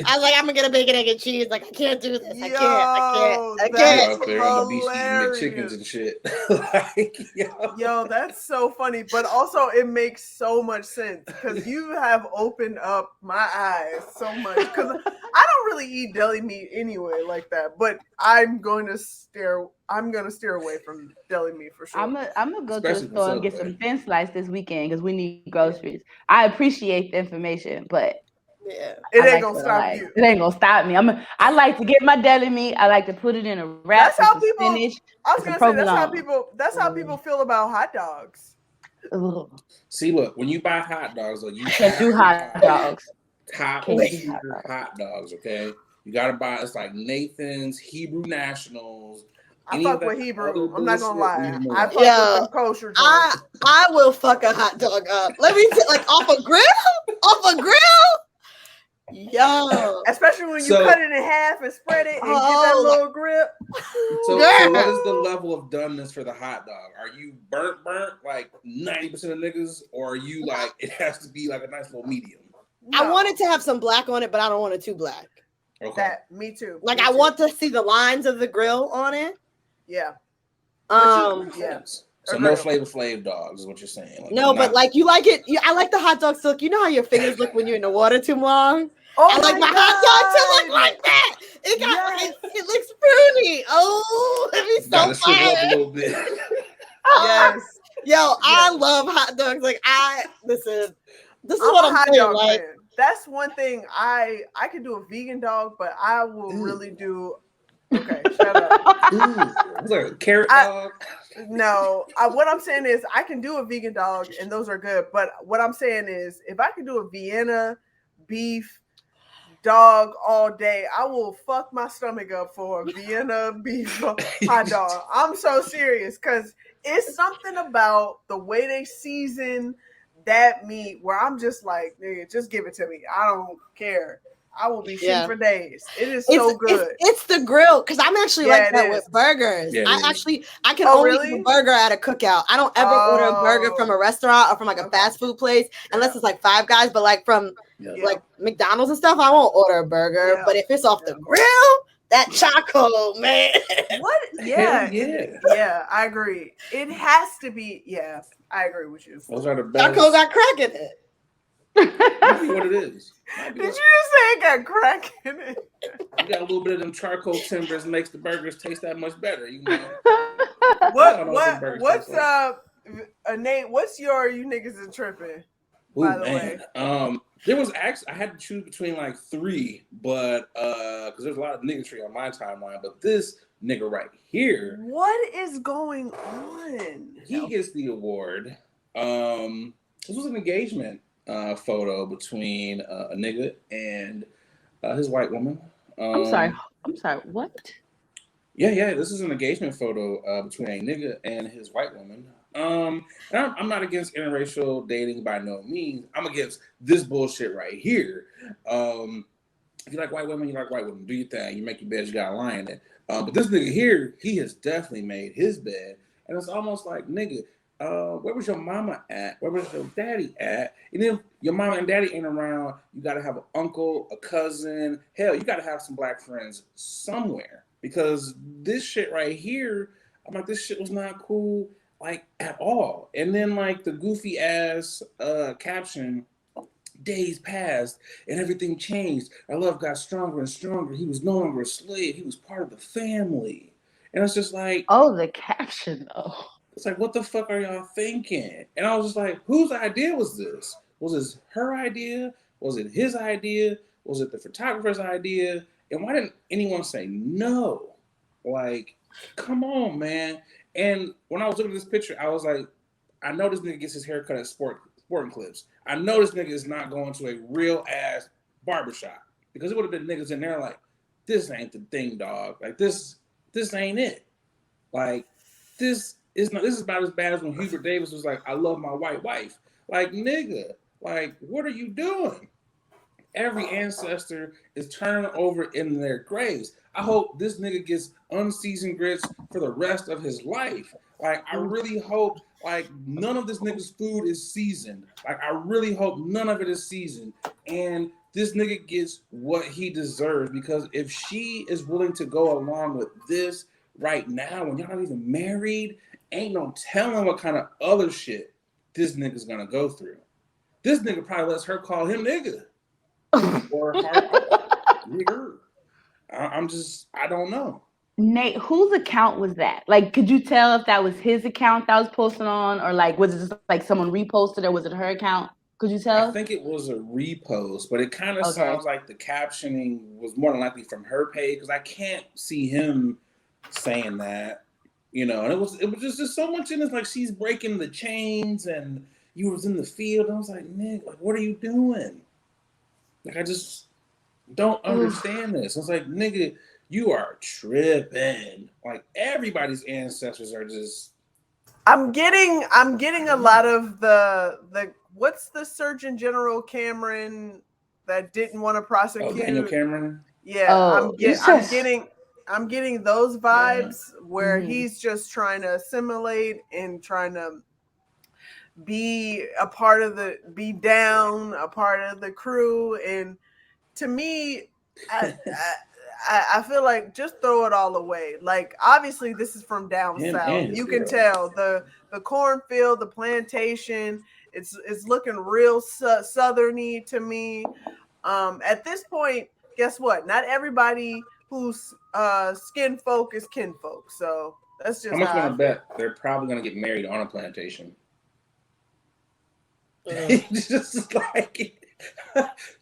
I was like, I'm gonna get a bacon, egg, and cheese. Like, I can't do this. I can't. Hilarious. Chickens and shit. Like, yo, that's so funny. But also, it makes so much sense because you have opened up my eyes so much. Because I don't really eat deli meat anyway, like that. But I'm gonna steer away from deli meat for sure. I'm gonna go to the store and get some thin slice this weekend because we need groceries. I appreciate the information, but yeah, it ain't gonna stop you. It ain't gonna stop me. I like to get my deli meat. I like to put it in a wrap. That's how people. Spinach, I was gonna say that's how people feel about hot dogs. Ugh. See, look, when you buy hot dogs, you can't do hot dogs. Top tier hot dogs, okay? You gotta buy. It's like Nathan's, Hebrew Nationals. I fuck with Hebrew. I'm not gonna lie. I fuck with the kosher. I will fuck a hot dog up. Let me like off a grill. Yo, especially when you cut it in half and spread it and get that little grip. So what is the level of doneness for the hot dog? Are you burnt like 90% of niggas, or are you like it has to be like a nice little medium? No. I want it to have some black on it, but I don't want it too black. Okay. Me too. Like I want to see the lines of the grill on it. Yeah. So no Flavor Flav dogs is what you're saying. Like, no, but like you like it. I like the hot dog silk. You know how your fingers look when you're in the water too long? Oh, I like my hot dog to look like that. It got it looks fruity. Oh, let me so fire. Up a little bit. Yes. Yo, I love hot dogs. Like this is what I'm saying. Like fan. That's one thing I can do a vegan dog, but I will really do. Okay, shut up. Ooh, carrot dog. No, what I'm saying is I can do a vegan dog, and those are good. But what I'm saying is, if I can do a Vienna beef dog all day, I will fuck my stomach up for a Vienna beef hot dog. I'm so serious because it's something about the way they season that meat where I'm just like, nigga, just give it to me. I don't care. I will be shitting for days. It is so good. It's the grill because I'm actually like that with burgers. Yeah, I can only eat a burger at a cookout. I don't ever order a burger from a restaurant or from like a fast food place unless it's like Five Guys. But like from like McDonald's and stuff, I won't order a burger. Yeah. But if it's off the grill, that charcoal, man. What? Yeah, I agree. It has to be. Yeah, I agree with you. Those are the best. Charcoal got crack in it. Might be what it is. Did you just say it got crack in it? You got a little bit of them charcoal timbers makes the burgers taste that much better. You know. What's Nate? What's your you niggas is tripping? by the way. There was actually I had to choose between like 3, but because there's a lot of niggatry on my timeline, but this nigga right here, what is going on? He gets the award. This was an engagement photo between a nigga and his white woman. I'm sorry. What? Yeah. This is an engagement photo between a nigga and his white woman. And I'm not against interracial dating by no means. I'm against this bullshit right here. If you like white women, you like white women. Do your thing. You make your bed, you got a lie in it. But this nigga here, he has definitely made his bed. And it's almost like, nigga, where was your mama at? Where was your daddy at? And if your mama and daddy ain't around, you got to have an uncle, a cousin. Hell, you got to have some black friends somewhere. Because this shit right here, I'm like, this shit was not cool, like, at all. And then, like, the goofy ass caption, days passed and everything changed. Our love got stronger and stronger. He was no longer a slave. He was part of the family. And it's just like, oh, the caption though. It's like, what the fuck are y'all thinking? And I was just like, whose idea was this? Was this her idea? Was it his idea? Was it the photographer's idea? And why didn't anyone say no? Like, come on, man. And when I was looking at this picture, I was like, I know this nigga gets his hair cut at Sporting Clips. I know this nigga is not going to a real ass barbershop, because it would have been niggas in there like, this ain't the thing, dog. Like, this ain't it. Like, this is about as bad as when Hubert Davis was like, I love my white wife. Like, nigga, like, what are you doing? Every ancestor is turning over in their graves. I hope this nigga gets unseasoned grits for the rest of his life. Like, I really hope, like, none of this nigga's food is seasoned. Like, I really hope none of it is seasoned. And this nigga gets what he deserves, because if she is willing to go along with this right now, when y'all not even married, ain't no telling what kind of other shit this nigga's gonna go through. This nigga probably lets her call him nigga. Or nigger. I don't know. Nate, whose account was that? Like, could you tell if that was his account that was posted on, or like, was it just like someone reposted, or was it her account? Could you tell? I think it was a repost, but it kind of sounds like the captioning was more than likely from her page, because I can't see him saying that, you know. And it was just so much in this, like, she's breaking the chains and you was in the field. And I was like, Nick, like, what are you doing? Like, I just don't understand this. I was like, nigga, you are tripping. Like, everybody's ancestors are just. I'm getting a lot of the what's the Surgeon General Cameron that didn't want to prosecute? Oh, Daniel Cameron. Yeah, I'm getting those vibes where he's just trying to assimilate and trying to be a part of a part of the crew. And to me, I feel like just throw it all away. Like, obviously this is from down south. You can tell the cornfield, the plantation, it's looking real southerny to me. At this point, guess what? Not everybody who's skin folk is kin folk. So that's just how much you want to bet they're probably going to get married on a plantation. Just like,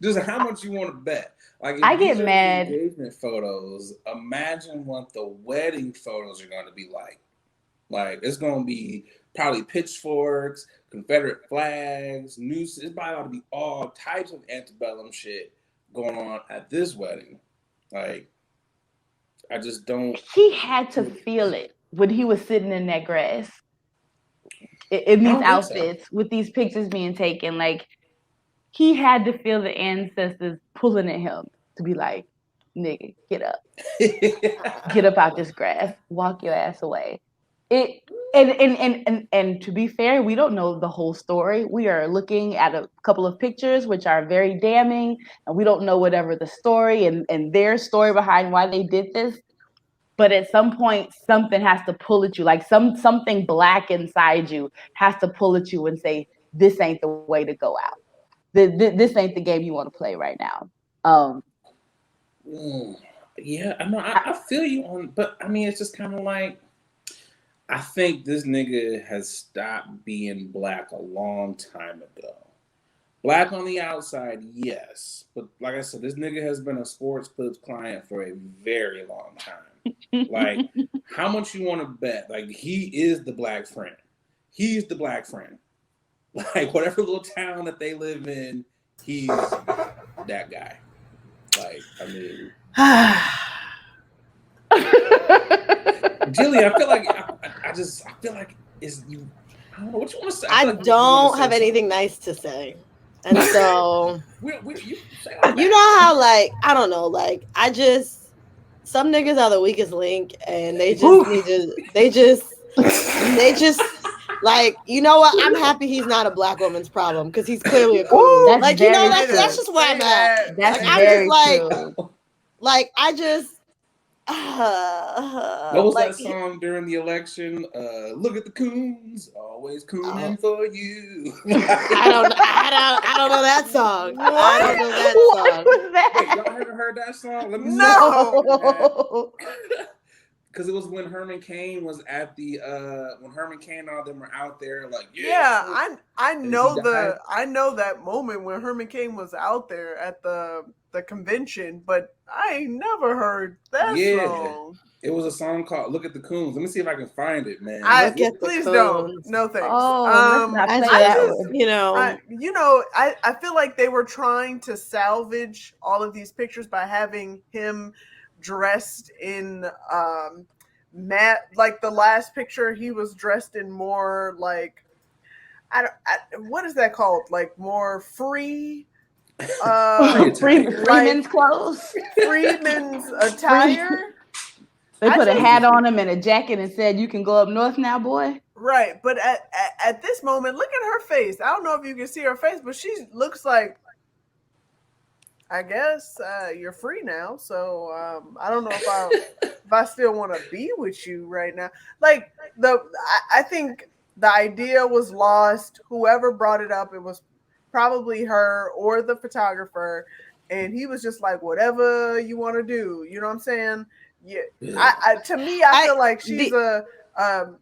just how much you want to bet. Like, if I get mad. Engagement photos. Imagine what the wedding photos are going to be like. Like, it's going to be probably pitchforks, Confederate flags, nooses. It's probably going to be all types of antebellum shit going on at this wedding. Like, I just don't. He had to feel it when he was sitting in that grass in these outfits with these pictures being taken. Like, he had to feel the ancestors pulling at him to be like, nigga, get up. Get up out this grass. Walk your ass away. And to be fair, we don't know the whole story. We are looking at a couple of pictures which are very damning, and we don't know whatever the story and their story behind why they did this. But at some point, something has to pull at you. Like, something black inside you has to pull at you and say, this ain't the way to go out. This ain't the game you want to play right now. Yeah, I know. I feel you on, but I mean, it's just kind of like, I think this nigga has stopped being black a long time ago. Black on the outside, yes. But like I said, this nigga has been a sports clips client for a very long time. Like, how much you want to bet? Like, he is the black friend. He's the black friend. Like, whatever little town that they live in, he's that guy. Like, I mean, Jillian, I feel like I feel like is you. I don't know what you want to say. I don't have anything nice to say, and so you know how like I don't know, like I just some niggas are the weakest link, and they just need to. They just like, you know what? I'm happy he's not a black woman's problem because he's clearly a coon. Like, you know, that's just where I'm at. That's like, very true. Like, I just. What was that song during the election? Look at the coons, always cooning for you. I don't know that song. I don't know that song. What was that? Wait, y'all haven't heard that song? Let me No. Because it was when Herman Cain was at the when Herman Cain and all them were out there, like I know that moment when Herman Cain was out there at the convention, but I ain't never heard that song. It was a song called "Look at the Coons." Let me see if I can find it, man. Please don't. No thanks. I feel like they were trying to salvage all of these pictures by having him dressed in like the last picture he was dressed in more like what is that called, like more free Freeman's clothes, Freeman's attire. They put a hat on him and a jacket and said, "You can go up north now, boy." Right, but at this moment, look at her face. I don't know if you can see her face, but she looks like, I guess you're free now. So I don't know if I still want to be with you right now. Like I think the idea was lost. Whoever brought it up, it was probably her or the photographer, and he was just like, whatever you want to do. You know what I'm saying? Yeah. To me, I feel like she's what are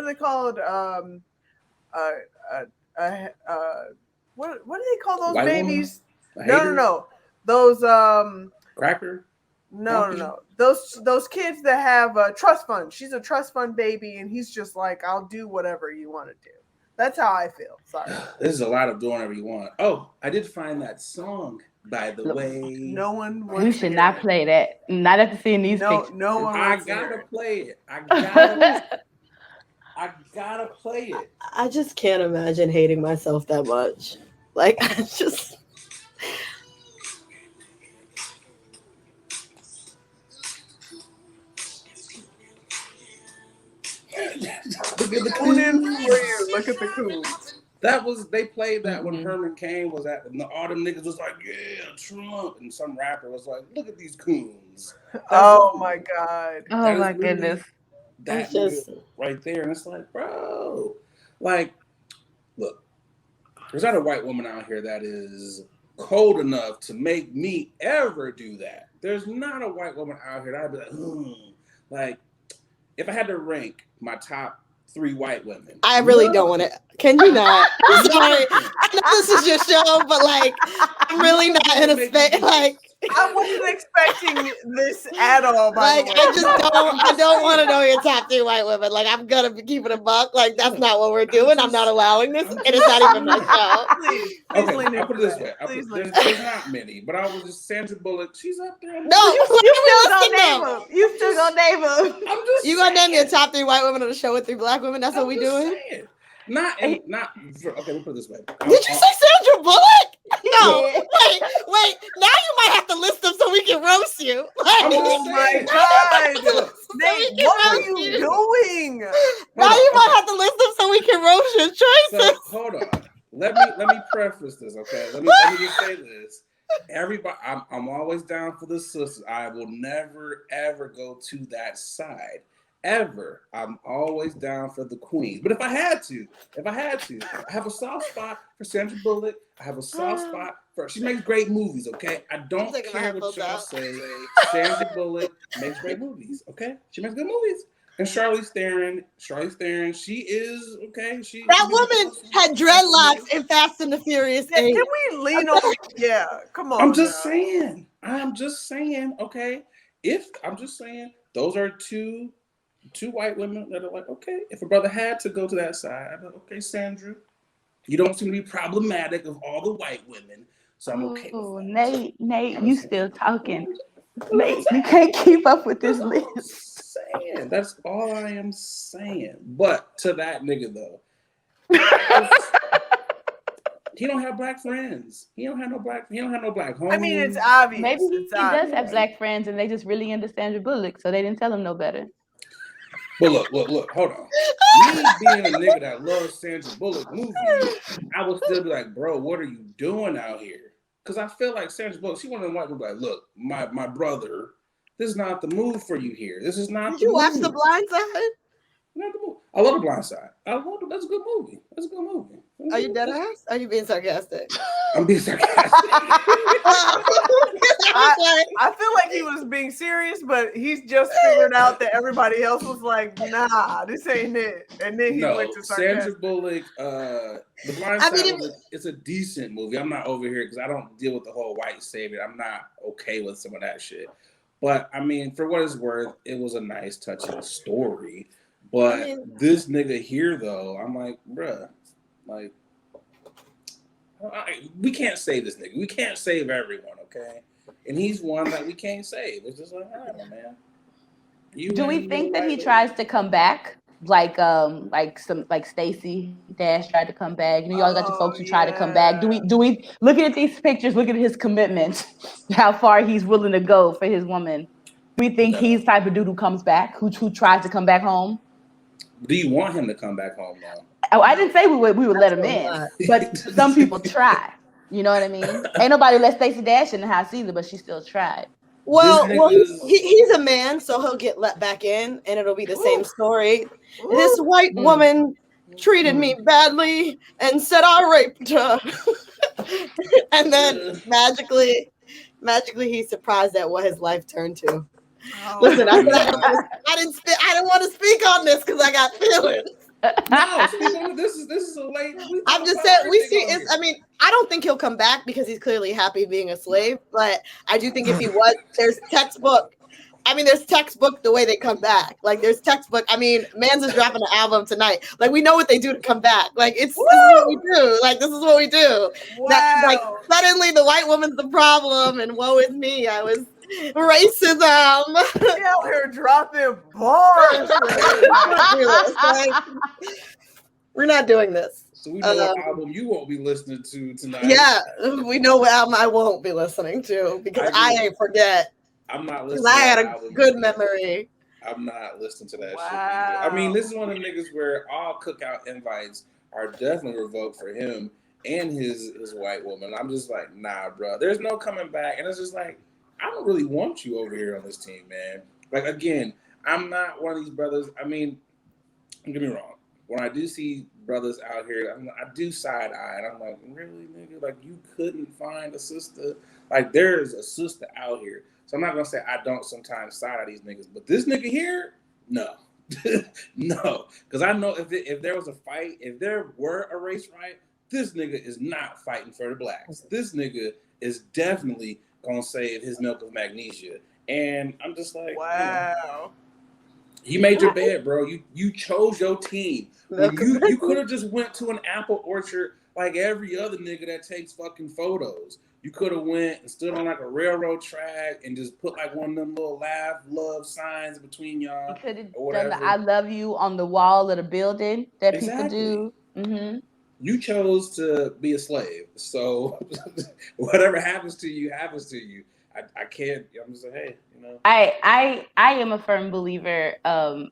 they called? What do they call those White babies? woman? No. Those cracker? No. Those kids that have a trust fund. She's a trust fund baby, and he's just like, I'll do whatever you want to do. That's how I feel. Sorry. This is a lot of doing whatever you want. Oh, I did find that song, by the way. No one wants You should not play that. Not after seeing these pictures. No one I wants gotta play it. I gotta play it. I just can't imagine hating myself that much. Like, I just. Look at the coons. They played that when Herman Cain was at, and all them niggas was like, yeah, Trump, and some rapper was like, look at these coons. My god. Oh my goodness. That's just right there, and it's like, bro, like, look, there's not a white woman out here that is cold enough to make me ever do that. There's not a white woman out here that I'd be like, like, if I had to rank my top 3 white women, I really don't want to. Can you not? I'm sorry. I know this is your show, but like, I'm really not in a space. Like, I wasn't expecting this at all. By the way. I don't want to know your top 3 white women. Like, I'm gonna be keeping a buck. Like, that's not what we're doing. I'm not allowing this, and it's not even my show. Please I'll put it this way. There's not many, but I was just Sandra Bullock. She's up there. No, you still gonna name them. You still gonna name them. You gonna name your top 3 white women on the show with 3 black women? That's what we doing. Okay, let me put it this way. Did you say Sandra Bullock? No, wait. Now you might have to list them so we can roast you. Like, oh my god, Nate, what are you doing? Now you might have to list them so we can roast your choices. So, hold on. Let me preface this, okay? Let me just say this. Everybody, I'm always down for the sisters. I will never ever go to that side. Ever. I'm always down for the queens. But if I had to, I have a soft spot for Sandra Bullock. I have a soft spot for, she makes great movies, okay? I don't care what y'all say. Sandra Bullock makes great movies, okay? She makes good movies. And Charlize Theron, she is okay. That woman had dreadlocks in Fast and the Furious 8. Can we lean on? Yeah, come on. I'm just saying. Okay. I'm just saying, those are two white women that are like, okay, if a brother had to go to that side, I'm like, okay, Sandra, you don't seem to be problematic of all the white women, so I'm okay. Oh, Nate, you still talking? Nate, you can't keep up with this list. That's all I am saying. But to that nigga though, he don't have black friends. He don't have no black homies. I mean, it's obvious. Maybe he does have black friends, and they just really into Sandra Bullock, so they didn't tell him no better. But look, hold on. Me being a nigga that loves Sandra Bullock movies, I would still be like, bro, what are you doing out here? Because I feel like Sandra Bullock, she one of them white people like, look, my brother, this is not the move for you here. This is not. Did you watch The Blind Side? Not the movie. I love The Blind Side. That's a good movie. Are you dead ass? Are you being sarcastic? I'm being sarcastic. I feel like he was being serious, but he's just figured out that everybody else was like, nah, this ain't it. And then he went to sarcastic. Sandra Bullock, The Blind Side, it's a decent movie. I'm not over here because I don't deal with the whole white savior. I'm not okay with some of that shit. But, I mean, for what it's worth, it was a nice, touching story. But this nigga here, though, I'm like, bruh, like, we can't save this nigga. We can't save everyone, okay? And he's one that we can't save. It's just like, all right, man. Do we think that he tries to come back? Like Stacey Dash tried to come back. You know, y'all got your folks who try to come back. Do we look at these pictures, look at his commitment, how far he's willing to go for his woman? Do we think he's the type of dude who comes back, who tries to come back home? Do you want him to come back home now? Oh, I didn't say we would let him in, but some people try. You know what I mean? Ain't nobody let Stacey Dash in the house either, but she still tried. Well, he's a man, so he'll get let back in, and it'll be the same story. This white woman treated me badly and said I raped her, and then magically, he's surprised at what his life turned to. Oh, listen, I didn't want to speak on this because I got feelings. No, speak on this is a late. I'm just saying we see. I mean, I don't think he'll come back because he's clearly happy being a slave. But I do think if he was, there's textbook. I mean, there's textbook the way they come back. Like there's textbook. I mean, Mans is dropping an album tonight. Like we know what they do to come back. Like this is what we do. Like this is what we do. Wow. Like suddenly the white woman's the problem, and woe is me. I was racism. She out here dropping bars. We're not doing this. So we know what album you won't be listening to tonight. Yeah, we know what album I won't be listening to because I ain't forget. I'm not listening. I had a good memory. I'm not listening to that shit either. I mean, this is one of the niggas where all cookout invites are definitely revoked for him and his white woman. I'm just like, nah, bro. There's no coming back. And it's just like, I don't really want you over here on this team, man. Like, again, I'm not one of these brothers. I mean, don't get me wrong. When I do see brothers out here, I do side eye. And I'm like, really, nigga? Like, you couldn't find a sister? Like, there's a sister out here. So I'm not going to say I don't sometimes side eye these niggas. But this nigga here, no. No. Because I know if there was a fight, if there were a race fight, this nigga is not fighting for the blacks. This nigga is definitely gonna save his milk of magnesia. And I'm just like, wow. You made your bed, bro. You chose your team. You could have just went to an apple orchard like every other nigga that takes fucking photos. You could have went and stood on like a railroad track and just put like one of them little laugh, love signs between y'all. You could have done the I love you on the wall of the building that people do. Mm-hmm. You chose to be a slave. So whatever happens to you, happens to you. I can't, I'm just like, hey, you know. I am a firm believer, and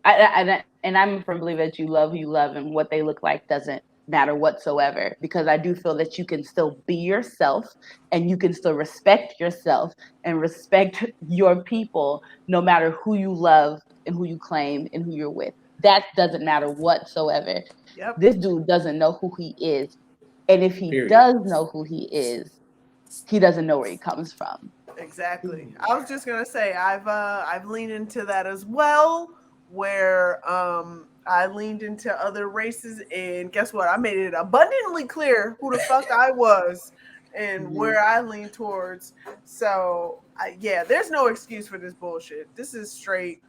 I'm a firm believer that you love who you love and what they look like doesn't matter whatsoever, because I do feel that you can still be yourself and you can still respect yourself and respect your people no matter who you love and who you claim and who you're with. That doesn't matter whatsoever. Yep. This dude doesn't know who he is. And if he does know who he is, he doesn't know where he comes from. Exactly. I was just gonna say I've leaned into that as well, where I leaned into other races, and guess what? I made it abundantly clear who the fuck I was and where I lean towards. So there's no excuse for this bullshit. This is straight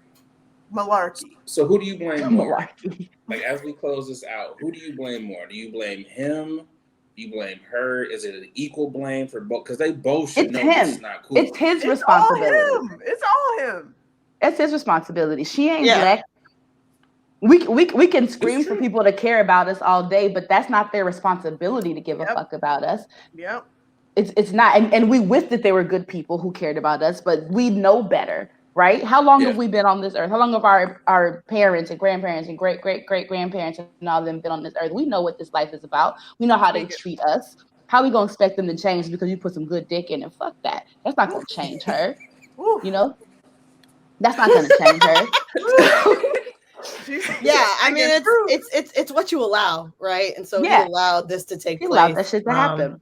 malarkey. So who do you blame more? Malarkey. Like, as we close this out, who do you blame more? Do you blame him? Do you blame her? Is it an equal blame for both? Because they both should know this is not cool. It's his responsibility. It's all him. It's his responsibility. She ain't black. We can scream for people to care about us all day, but that's not their responsibility to give a fuck about us. Yep. It's not. And we wish that they were good people who cared about us, but we know better, right? How long have we been on this earth? How long have our parents and grandparents and great-great-great-grandparents and all of them been on this earth? We know what this life is about. We know how they treat us. How are we going to expect them to change because you put some good dick in it? Fuck that. That's not going to change her. You know? That's not going to change her. I mean, it's what you allow, right? And so he allowed this to take place. Allowed that shit to happen.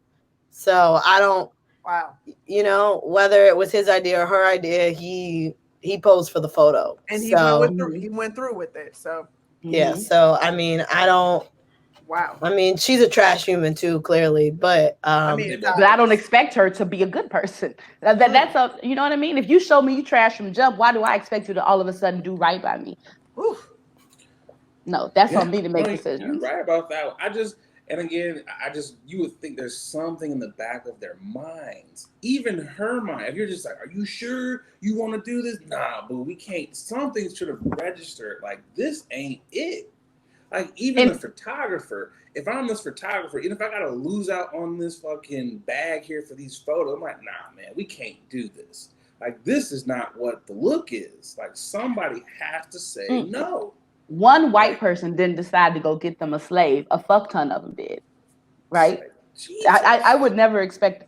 So I don't, whether it was his idea or her idea, he posed for the photo. And he went through with it. So so I mean, I don't. Wow. I mean, she's a trash human too, clearly, but but I don't expect her to be a good person. That's you know what I mean? If you show me you trash from jump, why do I expect you to all of a sudden do right by me? Oof. No, that's on me to make decisions. You're right about that. You would think there's something in the back of their minds, even her mind. If you're just like, are you sure you want to do this? Nah, but we can't. Something should have registered. Like, this ain't it. Like, even the photographer, if I'm this photographer, even if I got to lose out on this fucking bag here for these photos, I'm like, nah, man, we can't do this. Like, this is not what the look is. Like, somebody has to say no. One white person didn't decide to go get them a slave. A fuck ton of them did. Right? I would never expect.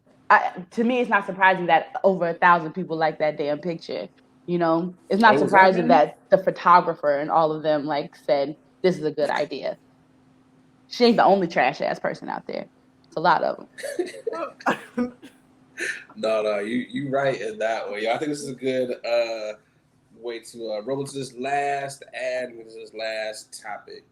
To me, it's not surprising that over 1,000 people like that damn picture. You know, it's not surprising that the photographer and all of them said, this is a good idea. She ain't the only trash ass person out there. It's a lot of them. No, you right in that way. I think this is a good way to roll into this last topic.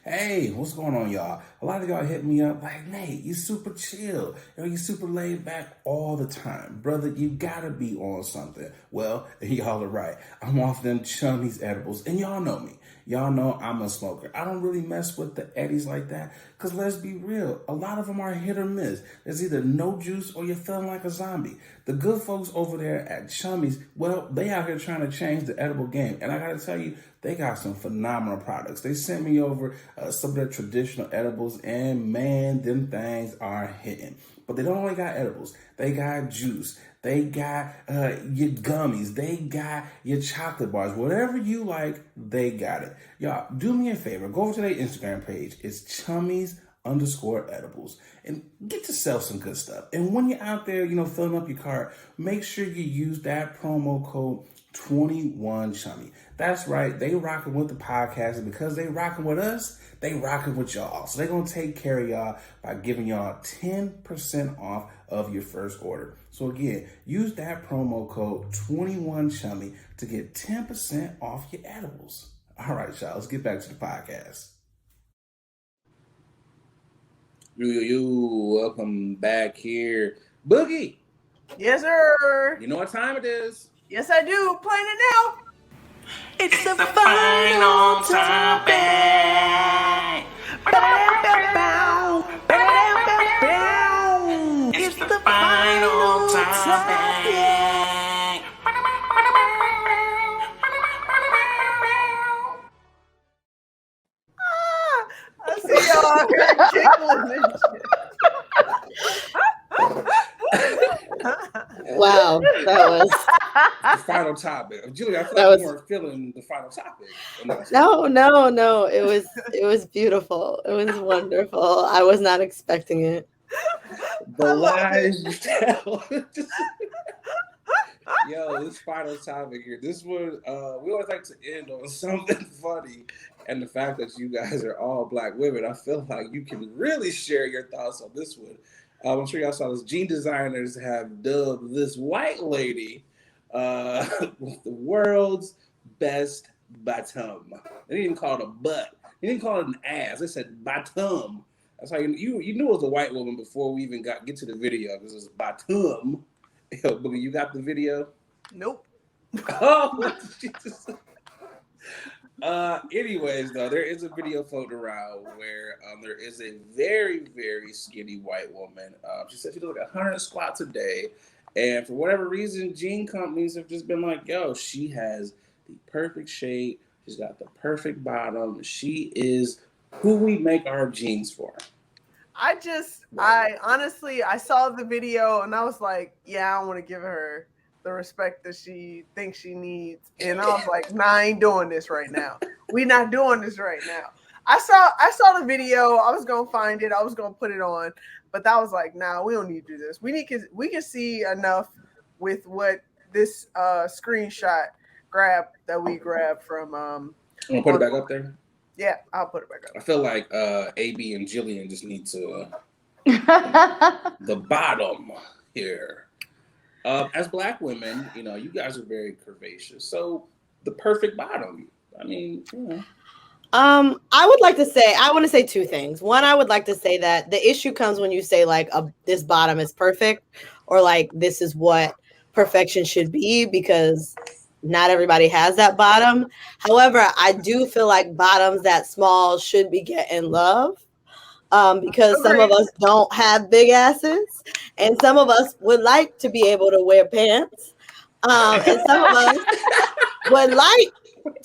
Hey, what's going on, y'all? A lot of y'all hit me up like, Nate, you super chill. You super laid back all the time. Brother, you gotta be on something. Well, y'all are right. I'm off them chummies edibles, and y'all know me. Y'all know I'm a smoker. I don't really mess with the eddies like that, because let's be real, a lot of them are hit or miss. There's either no juice or you're feeling like a zombie. The good folks over there at Chummies, well, they out here trying to change the edible game. And I gotta tell you, they got some phenomenal products. They sent me over some of their traditional edibles, and man, them things are hitting. But they don't only got edibles. They got juice. They got your gummies. They got your chocolate bars. Whatever you like, they got it. Y'all, do me a favor. Go over to their Instagram page. It's Chummies_edibles. And get yourself some good stuff. And when you're out there, filling up your cart, make sure you use that promo code 21Chummy. That's right. They rocking with the podcast. And because they rocking with us, they rocking with y'all. So they're going to take care of y'all by giving y'all 10% off of your first order. So again, use that promo code 21Chummy to get 10% off your edibles. All right, y'all, let's get back to the podcast. Welcome back here. Boogie. Yes, sir. You know what time it is. Yes, I do. Playing it now. It's the final topic. It's the final topic. I see y'all here giggling and shit. Wow, that was the final topic. Jillian, I feel like you weren't feeling the final topic. No. It was beautiful. It was wonderful. I was not expecting it. The lies you tell. Yo, this final topic here. This one, we always like to end on something funny. And the fact that you guys are all Black women, I feel like you can really share your thoughts on this one. I'm sure y'all saw this. Jean designers have dubbed this white lady with the world's best bottom. They didn't even call it a butt. They didn't call it an ass. They said bottom. That's how you knew it was a white woman before we even get to the video, because it was bottom. Yo, Boogie, you got the video? Nope. Oh, Jesus. Anyways, though, there is a video floating around where there is a very, very skinny white woman. She said she does like 100 squats a day. And for whatever reason, gene companies have just been like, yo, she has the perfect shape. She's got the perfect bottom. She is who we make our jeans for. I honestly, I saw the video and I was like, yeah, I don't want to give her the respect that she thinks she needs. And I was like, nah, I ain't doing this right now. We're not doing this right now. I saw the video. I was going to find it. I was going to put it on. But that was like, nah, we don't need to do this. We can see enough with what this screenshot grab that we grabbed from. I'm going to put it back up there? Yeah, I'll put it back up. I feel like AB and Jillian just need to the bottom here. As Black women, you know, you guys are very curvaceous. So the perfect bottom. I mean, you know. I want to say two things. One, I would like to say that the issue comes when you say like this bottom is perfect, or like this is what perfection should be, because not everybody has that bottom. However, I do feel like bottoms that small should be getting love, because some of us don't have big asses, and some of us would like to be able to wear pants, and some of us would like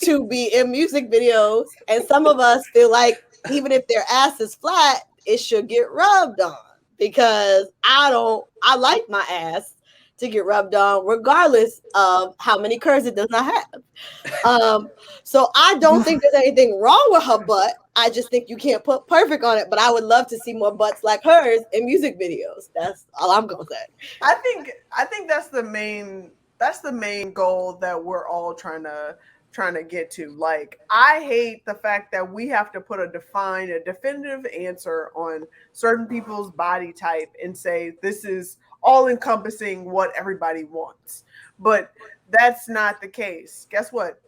to be in music videos, and some of us feel like even if their ass is flat, it should get rubbed on, because I like my ass to get rubbed on regardless of how many curves it does not have. So I don't think there's anything wrong with her butt. I just think you can't put perfect on it, but I would love to see more butts like hers in music videos. That's all I'm gonna say. I think that's the main goal that we're all trying to get to. Like, I hate the fact that we have to put a definitive answer on certain people's body type and say this is all encompassing what everybody wants. But that's not the case. Guess what?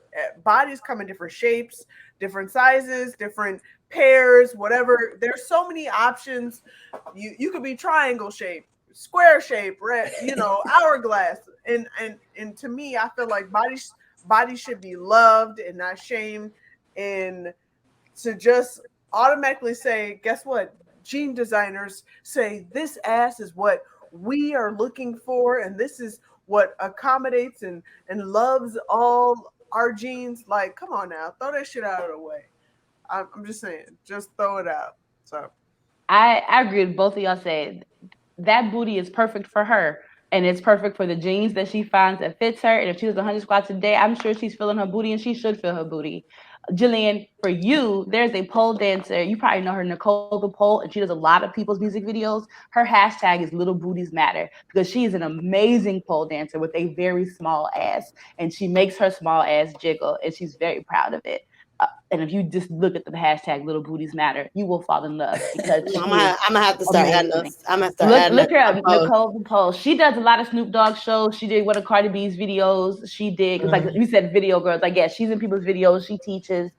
Bodies come in different shapes, different sizes, different pairs, whatever. There's so many options. You could be triangle shape, square shape, red, hourglass. And to me, I feel like bodies should be loved and not shamed. And to just automatically say, guess what? Gene designers say this ass is what we are looking for, and this is what accommodates and loves all our genes. Like, come on now, throw that shit out of the way. I'm just saying, just throw it out. So I agree with both of y'all. Say that booty is perfect for her, and it's perfect for the jeans that she finds that fits her. And if she does 100 squats a day, I'm sure she's feeling her booty, and she should feel her booty. Jillian, for you, there's a pole dancer. You probably know her, Nicole the Pole, and she does a lot of people's music videos. Her hashtag is Little Booties Matter, because she is an amazing pole dancer with a very small ass, and she makes her small ass jiggle, and she's very proud of it. And if you just look at the hashtag Little Booties Matter, you will fall in love, because I'm gonna have to start adding those. I'm gonna start adding look her up, Nicole the Pole. She does a lot of Snoop Dogg shows. She did one of Cardi B's videos. She did, like you said, video girls. Like, yeah, she's in people's videos. She teaches.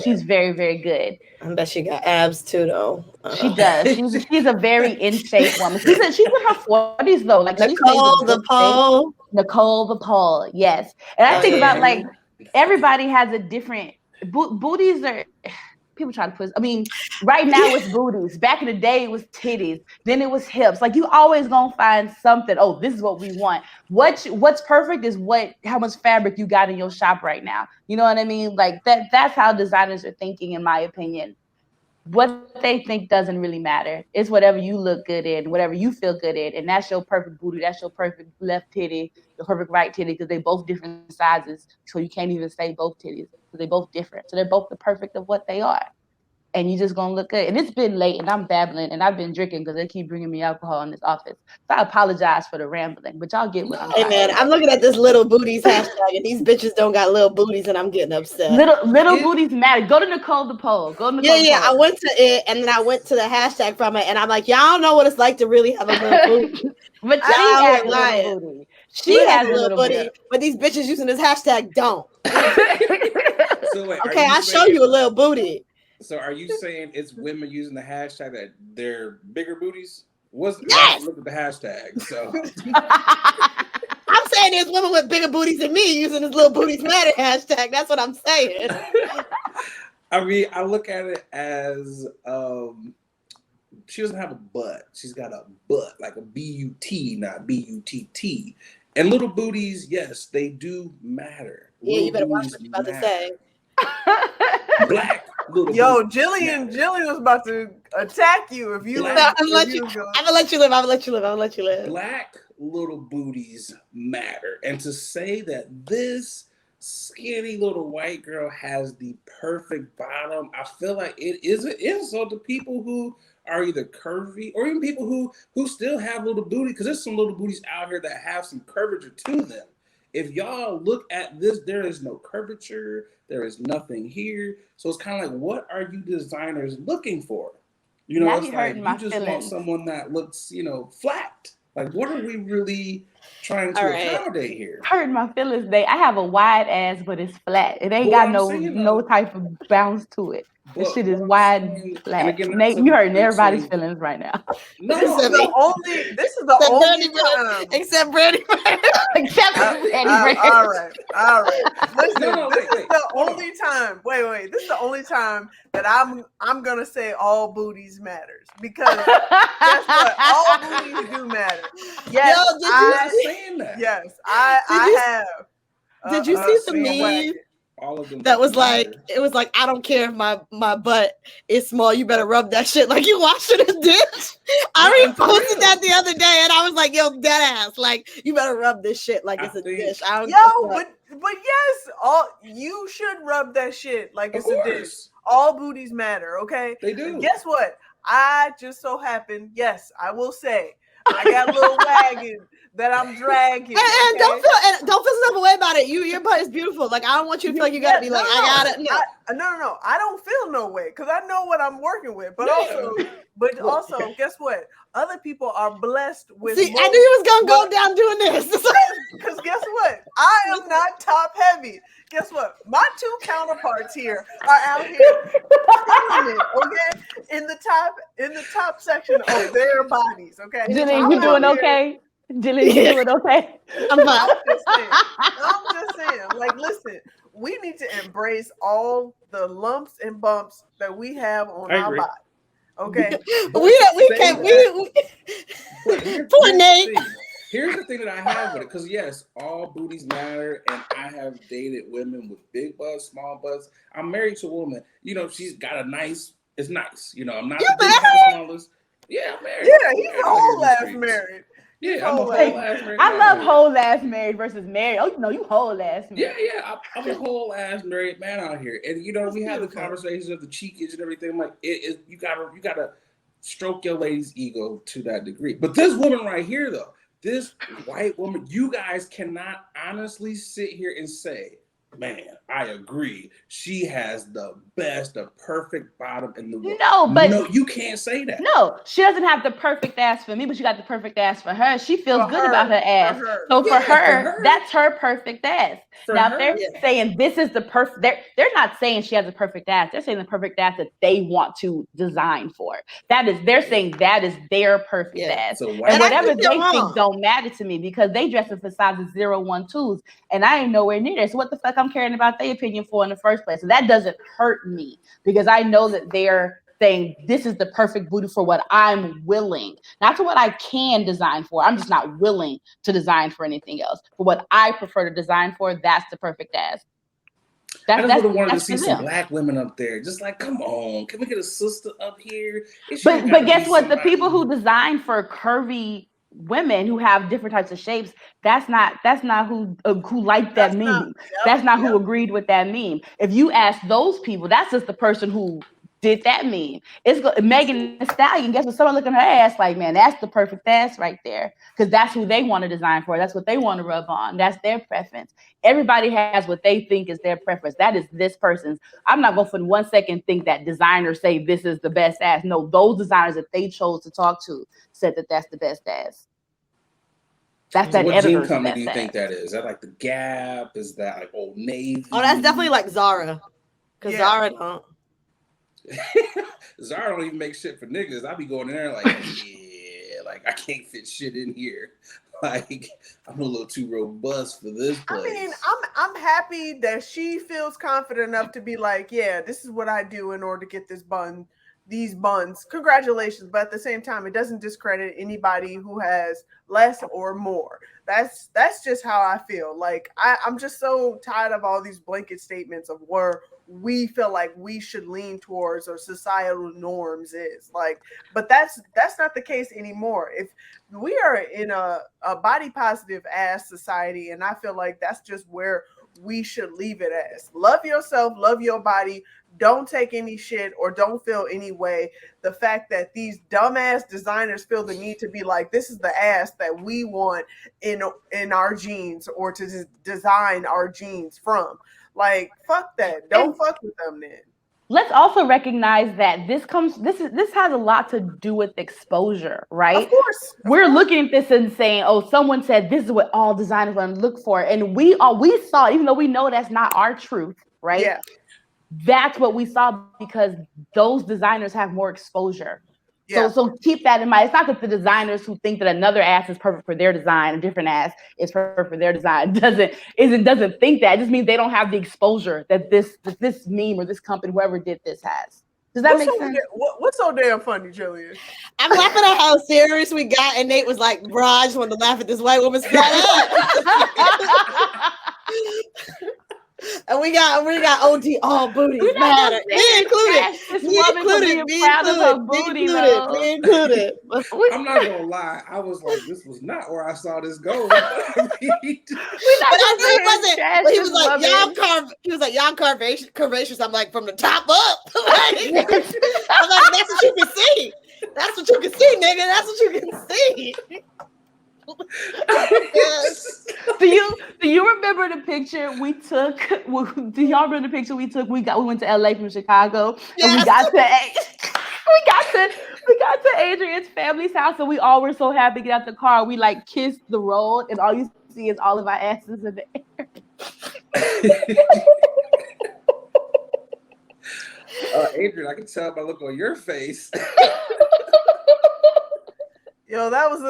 She's very, very good. I bet she got abs too, though. She does. She's a very in shape woman. She's in her 40s though. Like, Nicole the Pole. Nicole the Pole. Yes, and I think about, like, everybody has a different booties are. People try to put. I mean, right now it's booties. Back in the day, it was titties. Then it was hips. Like, you always gonna find something. Oh, this is what we want. What's perfect is how much fabric you got in your shop right now. You know what I mean? Like, that's how designers are thinking, in my opinion. What they think doesn't really matter. It's whatever you look good in, whatever you feel good in, and that's your perfect booty. That's your perfect left titty, your perfect right titty, because they both different sizes. So you can't even say both titties, because they both different. So they're both the perfect of what they are. And you just gonna look good. And it's been late, and I'm babbling, and I've been drinking because they keep bringing me alcohol in this office. So I apologize for the rambling, but y'all get what I'm saying. Hey man, I'm looking at this little booties hashtag, and these bitches don't got little booties, and I'm getting upset. Little booties matter. Go to Nicole the Pole. Go to Nicole the Pole. I went to it, and then I went to the hashtag from it, and I'm like, y'all don't know what it's like to really have a little booty. But she has a little booty. She has a little booty, but these bitches using this hashtag don't. So wait, okay, I'll show you a little booty. So are you saying it's women using the hashtag that they're bigger booties? Yes. Look at the hashtag. So I'm saying there's women with bigger booties than me using this little booties matter hashtag. That's what I'm saying. I mean, I look at it as she doesn't have a butt. She's got a butt, like a B-U-T, not B-U-T-T. And little booties, yes, they do matter. Yeah, little you better watch what you're about to say. Black little Yo, booties Jillian matter. was about to attack you if you. I'm gonna let you live. Black little booties matter. And to say that this skinny little white girl has the perfect bottom, I feel like it is an insult to people who are either curvy or even people who still have little booty, because there's some little booties out here that have some curvature to them. If y'all look at this, there is no curvature, there is nothing here. So it's kind of like, what are you designers looking for? You know, it's like you just want someone that looks, flat. Like, what are we really trying to accommodate here? Hurting my feelings. I have a wide ass, but it's flat. It ain't got no type of bounce to it. This shit is wide and flat. Again, Nate, you hurting everybody's feelings right now. No, this is the only time. Except Brandyburg. Except Brandyburg. All right. Listen, Wait. This is the only time. Wait. This is the only time that I'm gonna say all booties matters, because guess what? All booties do matter. Yes, I have. Did you see the meme? All of them that was like, it was like, I don't care if my butt is small, you better rub that shit like you washing a dish. I reposted that the other day and I was like, yo, dead ass, like you better rub this shit like it's a dish. But yes, you should rub that shit like it's a dish. All booties matter, okay? They do. And guess what? I just so happen, yes, I will say, I got a little wagon that I'm dragging. And don't feel some type of way about it. Your butt is beautiful. Like, I don't want you to feel like you gotta be like, I got it. No. I don't feel no way because I know what I'm working with. But also, guess what? Other people are blessed with. See, I knew you was gonna go down doing this. Because guess what? I am not top heavy. Guess what? My two counterparts here are out here killing it, okay? In the top section of their bodies, okay? Jillian, you doing okay? Jillian, you doing okay? I'm just saying. Like, listen, we need to embrace all the lumps and bumps that we have on our body. Okay. we can't. Poor Nate. Here's the thing that I have with it, because yes, all booties matter, and I have dated women with big butts, small butts. I'm married to a woman. She's got a nice. It's nice. I'm not the biggest, the smallest. Yeah, I'm married. Yeah, he's a whole ass married. Yeah, I'm a whole ass married. I love whole ass married versus married. Oh, you whole ass married. Yeah. I'm a whole ass married man out here, and we have the conversations of the cheekage and everything. I'm like, you gotta stroke your lady's ego to that degree. But this woman right here, though, this white woman, you guys cannot honestly sit here and say, man, I agree. She has the perfect bottom in the world. No, you can't say that. No, she doesn't have the perfect ass for me, but she got the perfect ass for her. She feels good about her ass. So for her, that's her perfect ass. Now, if they're saying this is the perfect, they're not saying she has a perfect ass. They're saying the perfect ass that they want to design for. They're saying that is their perfect ass. So and whatever they think don't matter to me, because they dressing for sizes 0, 1, 2s, and I ain't nowhere near there. So what the fuck I'm caring about their opinion for in the first place? So that doesn't hurt me, because I know that they're saying this is the perfect booty for what I'm willing, not to what I can design for. I'm just not willing to design for anything else. For what I prefer to design for, that's the perfect ass. I just would have wanted to see some black women up there. Just like, come on, can we get a sister up here? But guess what? The people who design for curvy women who have different types of shapes, that's not who liked that meme. That's not who agreed with that meme. If you ask those people, that's just the person who did that meme. It's Megan Thee Stallion. Guess what? Someone looking at her ass like, man, that's the perfect ass right there, because that's who they want to design for. That's what they want to rub on. That's their preference. Everybody has what they think is their preference. That is this person's. I'm not going to for 1 second think that designers say this is the best ass. No, those designers that they chose to talk to said that that's the best ass. That's So that what editor. jean company do you think that is? Is that like the Gap? Is that like Old Navy? Oh, that's definitely like Zara. Because Zara don't. Zara don't even make shit for niggas. I be going in there like, yeah, like I can't fit shit in here. Like I'm a little too robust for this place. I mean, I'm happy that she feels confident enough to be like, yeah, this is what I do in order to get these buns. Congratulations. But at the same time, it doesn't discredit anybody who has less or more. That's just how I feel. Like I'm just so tired of all these blanket statements of where we feel like we should lean towards or societal norms is like, but that's not the case anymore. If we are in a body positive ass society, and I feel like that's just where we should leave it as. Love yourself, love your body. Don't take any shit or don't feel any way. The fact that these dumbass designers feel the need to be like, this is the ass that we want in our jeans or to design our jeans from. Like, fuck that. Don't fuck with them then. Let's also recognize that this has a lot to do with exposure, right? Of course. We're looking at this and saying, oh, someone said this is what all designers want to look for. And we saw, even though we know that's not our truth, right? Yeah. That's what we saw because those designers have more exposure. Yeah. So keep that in mind. It's not that the designers who think that another ass is perfect for their design, a different ass is perfect for their design, doesn't think that. It just means they don't have the exposure that this meme or this company, whoever did this, has. Does that make sense? What's so damn funny, Jillian? I'm laughing at how serious we got, and Nate was like, "Bro, I just wanted to laugh at this white woman's flat ass." And we got OG all booties matter. Me included. I'm not gonna lie. I was like, this was not where I saw this going. But I knew it wasn't. But he was like, y'all curvaceous. I'm like, from the top up. I'm like, that's what you can see. That's what you can see, nigga. That's what you can see. Yes. Do you remember the picture we took? Do y'all remember the picture we took? We went to LA from Chicago, and we got to Adrienne's family's house, and we all were so happy to get out the car. We like kissed the road, and all you see is all of our asses in the air. Adrienne, I can tell by the look on your face. Yo, that was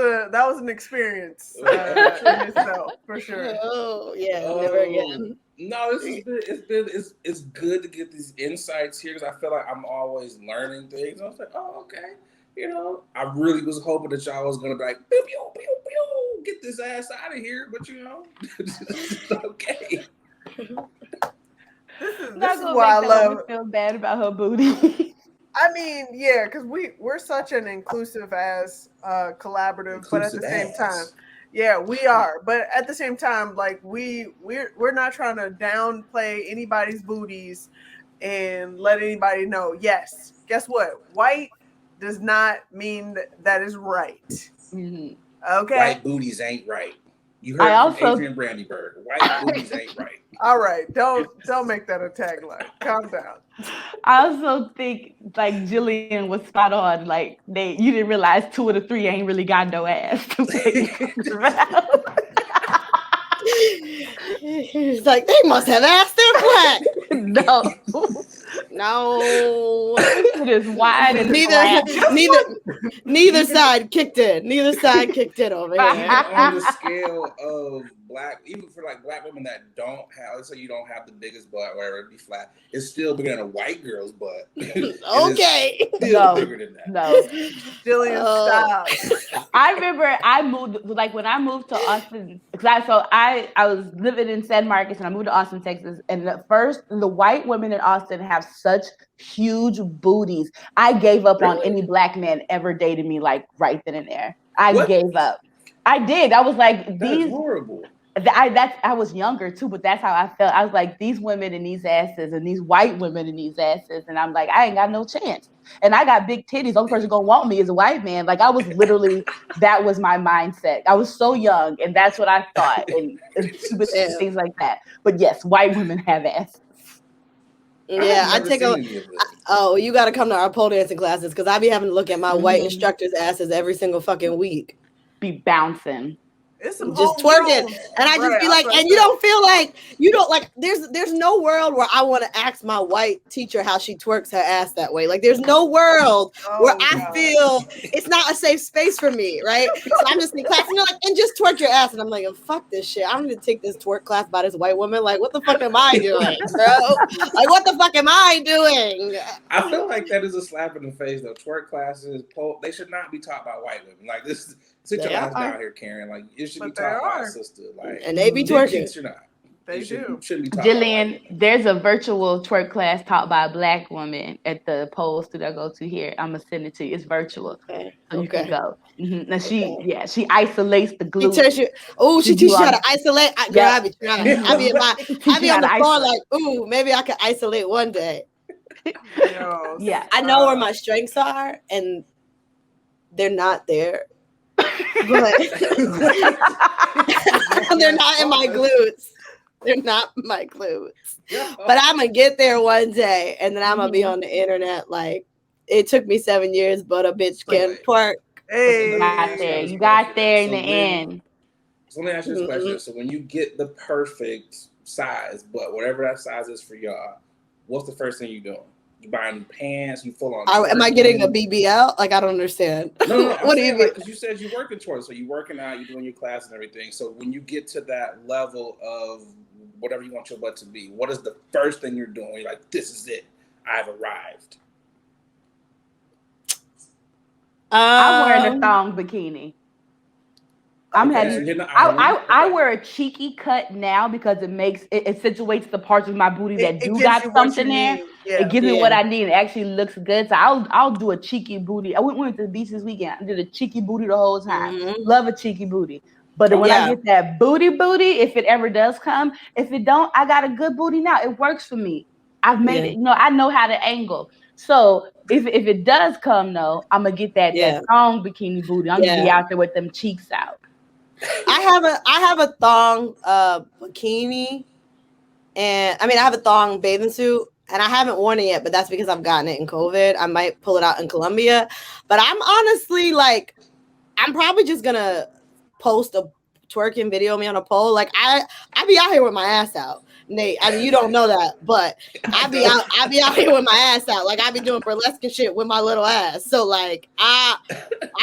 an experience in itself, for sure. Oh yeah, never again. No, it's good to get these insights here because I feel like I'm always learning things. I was like, oh, okay. You know, I really was hoping that y'all was gonna be like, pew, pew, pew, pew, get this ass out of here, but you know, it's okay. This is why I love feel bad about her booty. I mean, yeah, because we're such an inclusive as collaborative, but at the same time, yeah, we are. But at the same time, like we're not trying to downplay anybody's booties and let anybody know. Yes, guess what? White does not mean that is right. Mm-hmm. Okay, white booties ain't right. You heard from Adrienne Brandyburg. White booties ain't right. All right, don't make that a tagline. Calm down. I also think like Jillian was spot on. Like you didn't realize 2 of the 3 ain't really got no ass. He's like, they must have ass. They're black. No. It is wide and neither side kicked in. Neither side kicked in over here. On the scale of black, even for like black women that don't have, let's say you don't have the biggest butt, whatever, it'd be flat. It's still bigger than a white girl's butt. Okay. Still bigger than that. No. Jillian, stop. I remember I moved, like when I moved to Austin, because I was living in San Marcos and I moved to Austin, Texas. And the white women in Austin have such huge booties. I gave up on any black man ever dated me like right then and there. I gave up. I did. I was like, these horrible. I was younger too, but that's how I felt. I was like, these women and these asses and these white women and these asses. And I'm like, I ain't got no chance. And I got big titties. The only person gonna want me is a white man. Like I was literally, that was my mindset. I was so young and that's what I thought and things like that. But yes, white women have asses. Yeah, I take you got to come to our pole dancing classes because I be having to look at my white instructors' asses every single fucking week. Be bouncing. It's some just twerking, and I just be like, and you don't feel like there's no world where I want to ask my white teacher how she twerks her ass that way. Like there's no world where I feel it's not a safe space for me, right? So I'm just in class and they're like, and just twerk your ass, and I'm like, oh, fuck this shit. I'm gonna take this twerk class by this white woman. Like, what the fuck am I doing, bro? Like, what the fuck am I doing? I feel like that is a slap in the face though. Twerk classes, they should not be taught by white women. Like this. Sit your ass down here, Karen. Like it should be taught by a sister. Like and they be twerking. You're not. They do. Shouldn't be taught. Jillian, there's a virtual twerk class taught by a Black woman at the Cohost that I go to here. I'm gonna send it to you. It's virtual, so you can go. Mm-hmm. Now she isolates the glutes. She teaches you how to isolate. I be on the floor like, ooh, maybe I could isolate one day. Yeah, I know where my strengths are, and they're not there. But they're not in my glutes. They're not my glutes. But I'm gonna get there one day, and then I'm gonna be on the internet. Like it took me 7 years, but a bitch can twerk. Hey, you got there in the end. So let me ask you this question: so when you get the perfect size, but whatever that size is for y'all, what's the first thing you doing? You buying pants? You full on? Am I getting a BBL? Like I don't understand. No. What do you mean? Because you said you're working towards, so you're working out, you're doing your class and everything. So when you get to that level of whatever you want your butt to be, what is the first thing you're doing? You're like, this is it. I've arrived. I'm wearing a thong bikini. I wear a cheeky cut now because it accentuates the parts of my booty that got something there. Yeah. It gives me what I need. It actually looks good. So I'll do a cheeky booty. I went to the beach this weekend. I did a cheeky booty the whole time. Love a cheeky booty. But when I get that booty, if it ever does come, if it don't, I got a good booty now. It works for me. I've made it. I know how to angle. So if it does come though, I'm gonna get that thong bikini booty. I'm gonna be out there with them cheeks out. I have a thong bikini, and I have a thong bathing suit, and I haven't worn it yet, but that's because I've gotten it in COVID. I might pull it out in Colombia, but I'm honestly like, I'm probably just gonna post a twerking video of me on a pole. Like I be out here with my ass out. Nate, you don't know that, but I be out here with my ass out. Like I be doing burlesque and shit with my little ass. So like I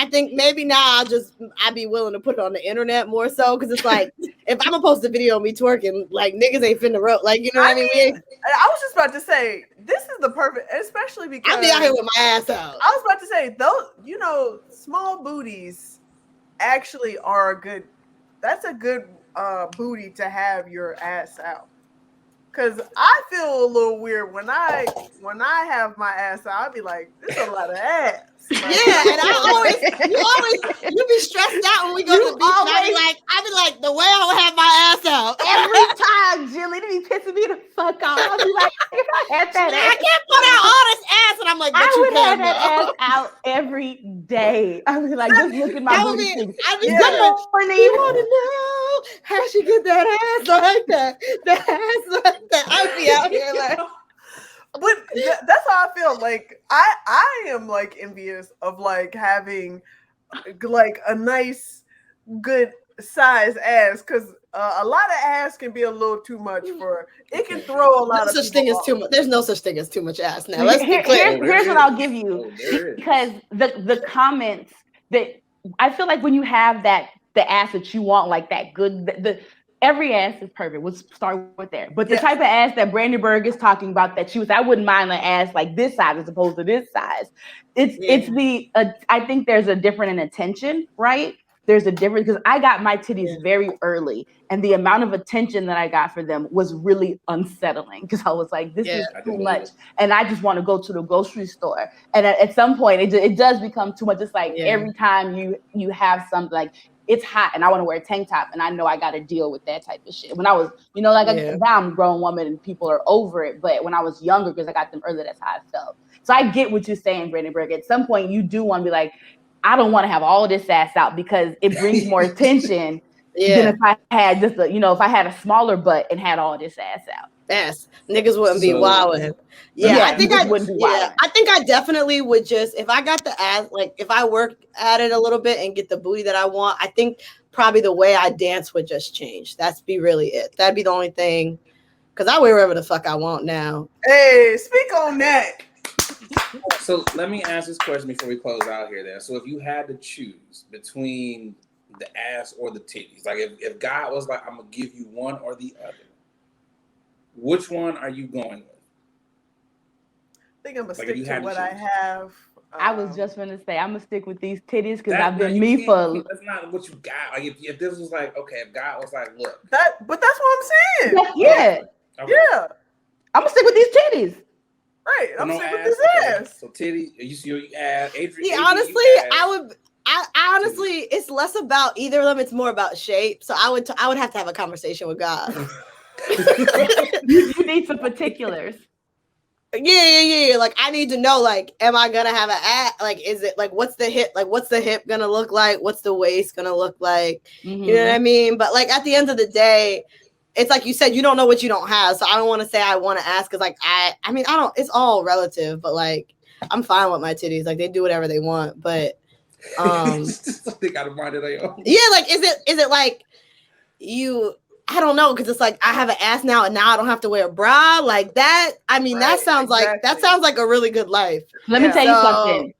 think maybe now I'd be willing to put it on the internet more so, because it's like if I'm gonna post a video of me twerking, like niggas ain't finna rope. Like you know what I mean? I was just about to say this is the perfect, especially because I be out here with my ass out. I was about to say those, small booties actually are a good. That's a good booty to have your ass out. Cause I feel a little weird when I have my ass out. I'll be like, this is a lot of ass. Like, and you be stressed out when we go to the beach. I be like, the way I would have my ass out every time, Jilly, it be pissing me the fuck off. I'll be like, if I had that ass, I can't put out all this ass, and I'm like, I would have that ass out every day. I was like, just look at my booty. I'd be good morning. You want to know how she get that ass like that? The ass like that. I'd be out here like. But that's how I feel. Like I am like envious of like having like a nice, good size ass, because a lot of ass can be a little too much for. It can throw a lot of. Such thing as too much. There's no such thing as too much ass now. Let's be clear. Here's what I'll give you, because the comments that I feel like when you have the ass that you want, like that good every ass is perfect. We'll start with there. But the type of ass that Brandyburg is talking about, that I wouldn't mind an ass like this size as opposed to this size. I think there's a different attention, right? There's a difference, because I got my titties very early, and the amount of attention that I got for them was really unsettling, because I was like, this is too much. And I just want to go to the grocery store. And at some point it does become too much. It's like every time you have something like, it's hot and I want to wear a tank top, and I know I got to deal with that type of shit. When I was, now I'm a grown woman and people are over it. But when I was younger, because I got them early, that's how I felt. So I get what you're saying, Brandyburg. At some point, you do want to be like, I don't want to have all this ass out, because it brings more attention than if I had just if I had a smaller butt and had all this ass out. Yes, niggas wouldn't be wilding. I think I definitely would just, if I got the ass, like if I work at it a little bit and get the booty that I want, I think probably the way I dance would just change. That's be really it. That'd be the only thing. Because I wear whatever the fuck I want now. Hey, speak on that. So let me ask this question before we close out here then. So if you had to choose between the ass or the titties, like if God was like, I'm going to give you one or the other, which one are you going with? I think I'm going to stick to what I have. I was just going to say, I'm going to stick with these titties because I've been me for... That's not what you got. Like if this was like, okay, if God was like, look. But that's what I'm saying. Yeah. Okay. Yeah. I'm going to stick with these titties. Right. I'm saying with this ass. So titty, you see your ass. Adrienne, yeah, honestly, I honestly, it's less about either of them. It's more about shape. So I would have to have a conversation with God. you need some particulars. Yeah. Like I need to know, like, am I gonna have an ass? Like, is it like what's the hip? Like, what's the hip gonna look like? What's the waist gonna look like? Mm-hmm. You know what I mean? But like at the end of the day, it's like you said, you don't know what you don't have. So I don't want to say I want to ask because like I mean I don't. It's all relative, but like I'm fine with my titties. Like they do whatever they want, but they got to mind it on. Yeah, like is it like you? I don't know, because it's like I have an ass now and now I don't have to wear a bra like that. I mean, right, that sounds like a really good life. Let me tell you something.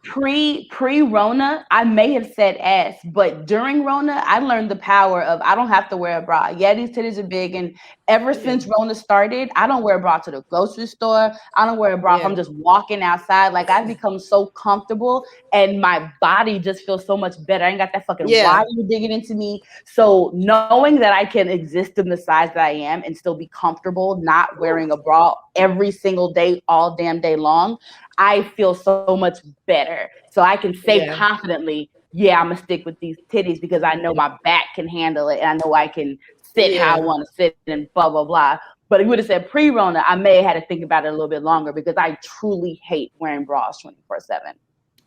Pre-Rona, I may have said ass, but during Rona, I learned the power of I don't have to wear a bra. Yeah, these titties are big, and ever since Rona started, I don't wear a bra to the grocery store. I don't wear a bra if I'm just walking outside. Like I've become so comfortable, and my body just feels so much better. I ain't got that fucking wire digging into me. So knowing that I can exist in the size that I am and still be comfortable not wearing a bra every single day, all damn day long, I feel so much better. So I can say confidently, I'm gonna stick with these titties because I know my back can handle it and I know I can sit how I want to sit and blah blah blah. But if you would have said pre-Rona, I may have had to think about it a little bit longer because I truly hate wearing bras 24/7.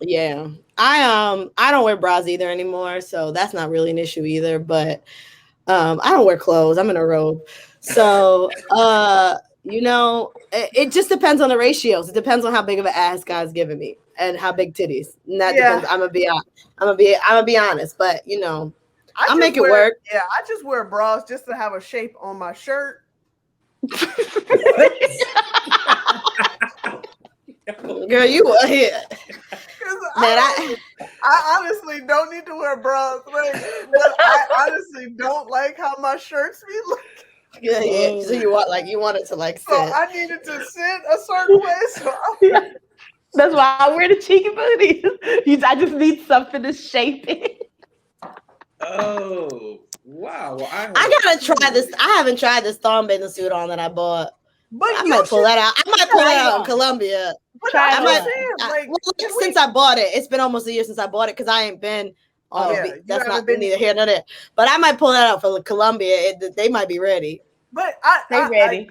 Yeah, I don't wear bras either anymore, so that's not really an issue either. But I don't wear clothes. I'm in a robe. So, it just depends on the ratios. It depends on how big of an ass God's giving me and how big titties. And that depends. I'm gonna be honest, but I'll make it work. Yeah, I just wear bras just to have a shape on my shirt. Girl, you are here. Man, I honestly don't need to wear bras, but I honestly don't like how my shirts be looking. Yeah. So you want it to like sit. So I needed to sit a certain way. So that's why I wear the cheeky booties. I just need something to shape it. Oh wow! Well, I gotta try this. I haven't tried this thong bathing suit on that I bought. But I might pull that out. I might pull that out in Colombia. Since I bought it, it's been almost a year since I bought it because I ain't been. That's not neither here nor there. But I might pull that out for Colombia. They might be ready. But they're ready.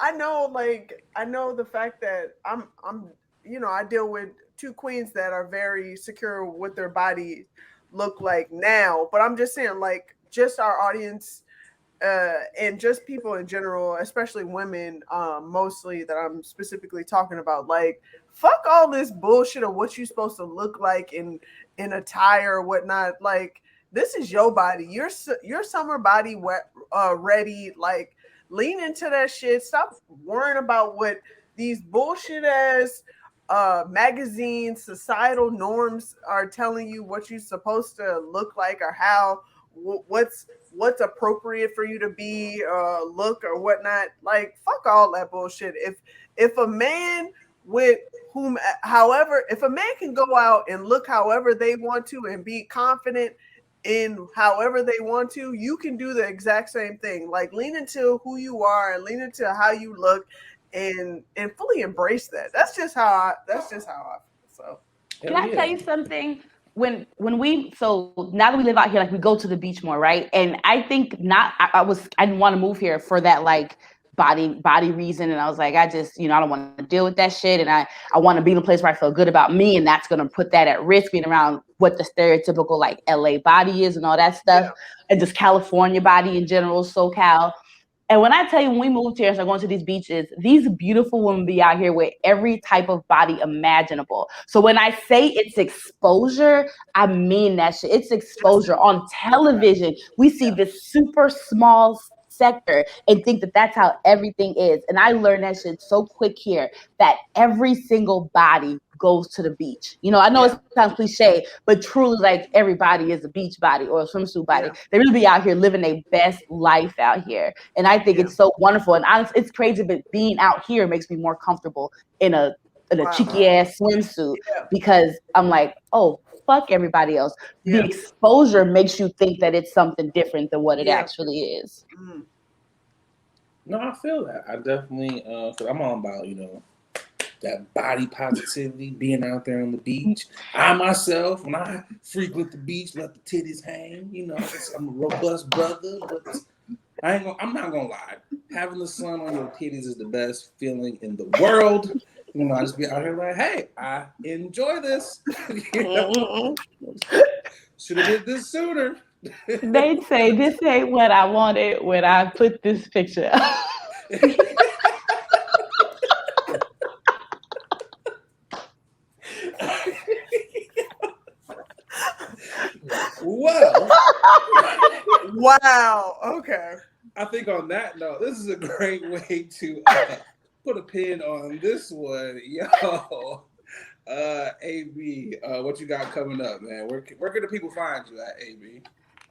I know the fact that I'm I deal with two queens that are very secure with their body look like now. But I'm just saying, like, just our audience. And just people in general, especially women, mostly that I'm specifically talking about, like, fuck all this bullshit of what you're supposed to look like in attire or whatnot. Like, this is your body, your summer body ready. Like, lean into that shit. Stop worrying about what these bullshit ass magazines, societal norms are telling you what you're supposed to look like or how. What's appropriate for you to be, look or whatnot. Like, fuck all that bullshit. If a man if a man can go out and look however they want to and be confident in however they want to, you can do the exact same thing. Like, lean into who you are and lean into how you look and fully embrace that. That's just how I feel. So can I tell you something? When we now that we live out here, like, we go to the beach more, right? And I think I didn't want to move here for that, like, body reason. And I was like, I just, I don't want to deal with that shit. And I want to be in a place where I feel good about me. And that's going to put that at risk, being around what the stereotypical, like, LA body is and all that stuff. And just California body in general, SoCal. And when I tell you, when we moved here and started going to these beaches, these beautiful women be out here with every type of body imaginable. So when I say it's exposure, I mean that shit. It's exposure. On television, we see this super small sector and think that that's how everything is. And I learned that shit so quick here, that every single body goes to the beach. You know, I know it sounds cliche, but truly, like, everybody is a beach body or a swimsuit body. They really be out here living their best life out here. And I think it's so wonderful. And honestly, it's crazy, but being out here makes me more comfortable in a cheeky ass swimsuit because I'm like, oh, fuck everybody else. The exposure makes you think that it's something different than what it actually is. No, I feel that. I definitely, cause I'm all about, you know, that body positivity, being out there on the beach. I myself, when I frequent the beach, let the titties hang. You know, I'm a robust brother, but I'm not gonna lie. Having the sun on your titties is the best feeling in the world. You know, I just be out here like, hey, I enjoy this. Should have did this sooner. They say this ain't what I wanted when I put this picture up. Well, wow. Okay. I think on that note, this is a great way to put a pin on this one. Yo, AB, what you got coming up, man? Where can the people find you at, AB?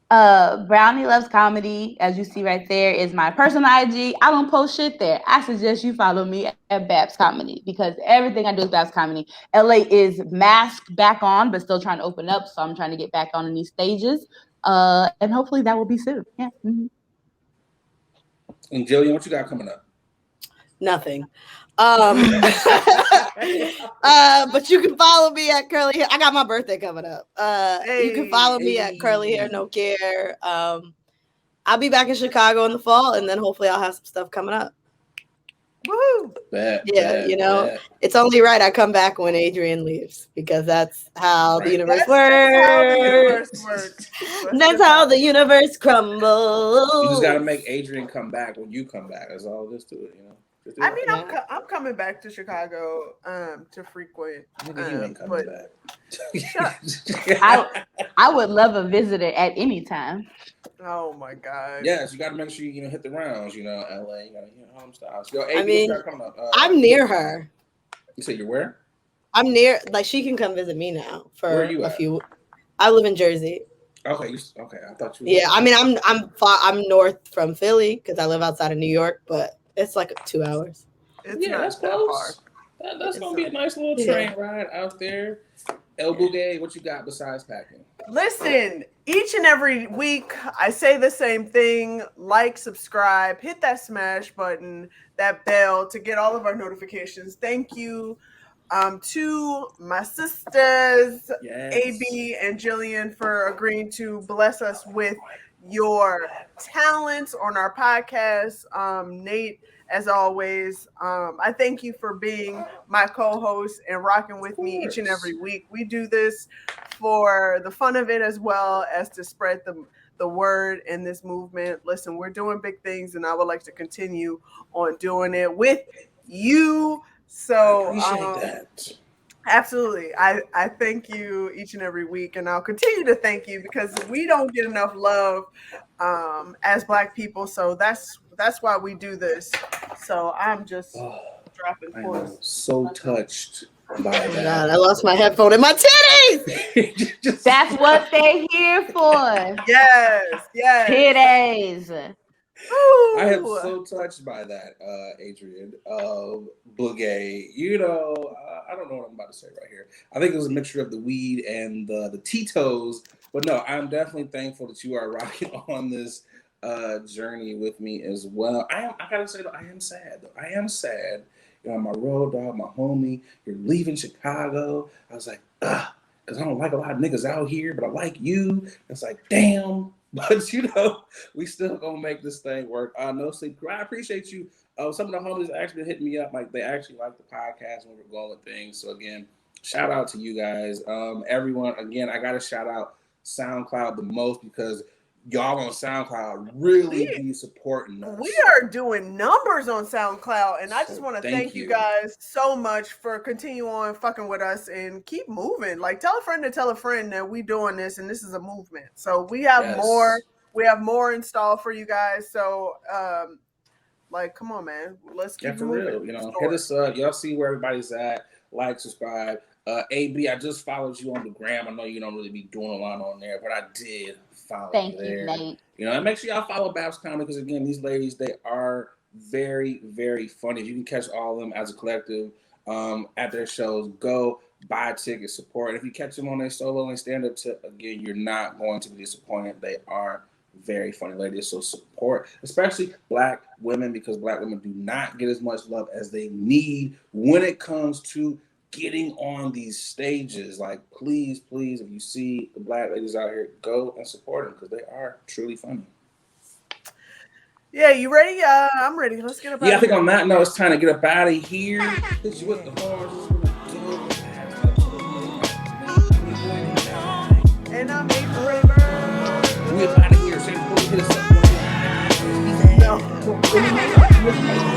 Brownie Loves Comedy, as you see right there, is my personal IG. I don't post shit there. I suggest you follow me at BAPS Comedy because everything I do is BAPS Comedy. LA is masked back on, but still trying to open up, so I'm trying to get back on in these stages. And hopefully that will be soon. Yeah. Mm-hmm. And Jillian, what you got coming up? Nothing. But you can follow me at Curly Hair. I got my birthday coming up. You can follow me at Curly Hair No Care. I'll be back in Chicago in the fall, and then hopefully I'll have some stuff coming up. Woohoo! It's only right I come back when Adrienne leaves because that's how the universe works. That's how the universe crumbles. You just gotta make Adrienne come back when you come back. That's all there is to it, you know. I mean, I'm coming back to Chicago to frequent. You ain't coming back. I would love a visitor at any time. Oh my God! Yes, you got to make sure you hit the rounds. You know, LA, you know, home styles. Yo, AB, I mean, coming up? I'm near her. You say you're where? I'm near. Like she can come visit me now for Where are you a at? few. I live in Jersey. Okay, okay. I thought you. Yeah, I mean, I'm north from Philly because I live outside of New York, but it's like 2 hours. That's close. That's gonna be a nice little train ride out there. El Bouguet, what you got besides packing? Listen, each and every week I say the same thing. Like, subscribe, hit that smash button, that bell to get all of our notifications. Thank you to my sisters, AB and Jillian, for agreeing to bless us with your talents on our podcast. Nate, as always, I thank you for being my co-host and rocking with me each and every week. We do this for the fun of it as well as to spread the word in this movement. Listen, we're doing big things, and I would like to continue on doing it with you. So I appreciate that. Absolutely. I thank you each and every week, and I'll continue to thank you because we don't get enough love as Black people. So that's why we do this. So I'm just dropping points. I'm so touched by that. God, I lost my headphone and my titties. That's what they're here for. Yes. Titties. I am so touched by that, Adrienne. Bouguet. You know, I don't know what I'm about to say right here. I think it was a mixture of the weed and the Tito's. But no, I'm definitely thankful that you are rocking on this journey with me as well. I gotta say, though, I am sad. I am sad. You know, my road dog, my homie, you're leaving Chicago. I was like, because I don't like a lot of niggas out here, but I like you. It's like, damn. But you know, we still gonna make this thing work. No sleep. I appreciate you. Some of the homies actually hit me up, like they actually like the podcast when we're going with things. So again, shout out to you guys. Everyone, again, I gotta shout out SoundCloud the most because y'all on SoundCloud really be supporting us. We are doing numbers on SoundCloud, and I just want to thank you guys so much for continue on fucking with us and keep moving. Like, tell a friend to tell a friend that we doing this, and this is a movement. So we have more. We have more installed for you guys. So, like, come on, man, let's keep moving. Real, hit us up. Y'all see where everybody's at. Like, subscribe. AB, I just followed you on the gram. I know you don't really be doing a lot on there, but I did follow you there. Thank you, Nate. And make sure y'all follow BAPS Comedy because, again, these ladies, they are very, very funny. If you can catch all of them as a collective at their shows, go buy a ticket, support. And if you catch them on their solo and stand-up, again, you're not going to be disappointed. They are very funny ladies. So support, especially Black women, because Black women do not get as much love as they need when it comes to getting on these stages. Like, please, if you see the Black ladies out here, go and support them because they are truly funny. Yeah, you ready? I'm ready. Let's get up out of here. I think on that note, it's time to get up out of here. Hit you with the horns. And I'm Adrienne. We up out of here. Same before we hit us up. No.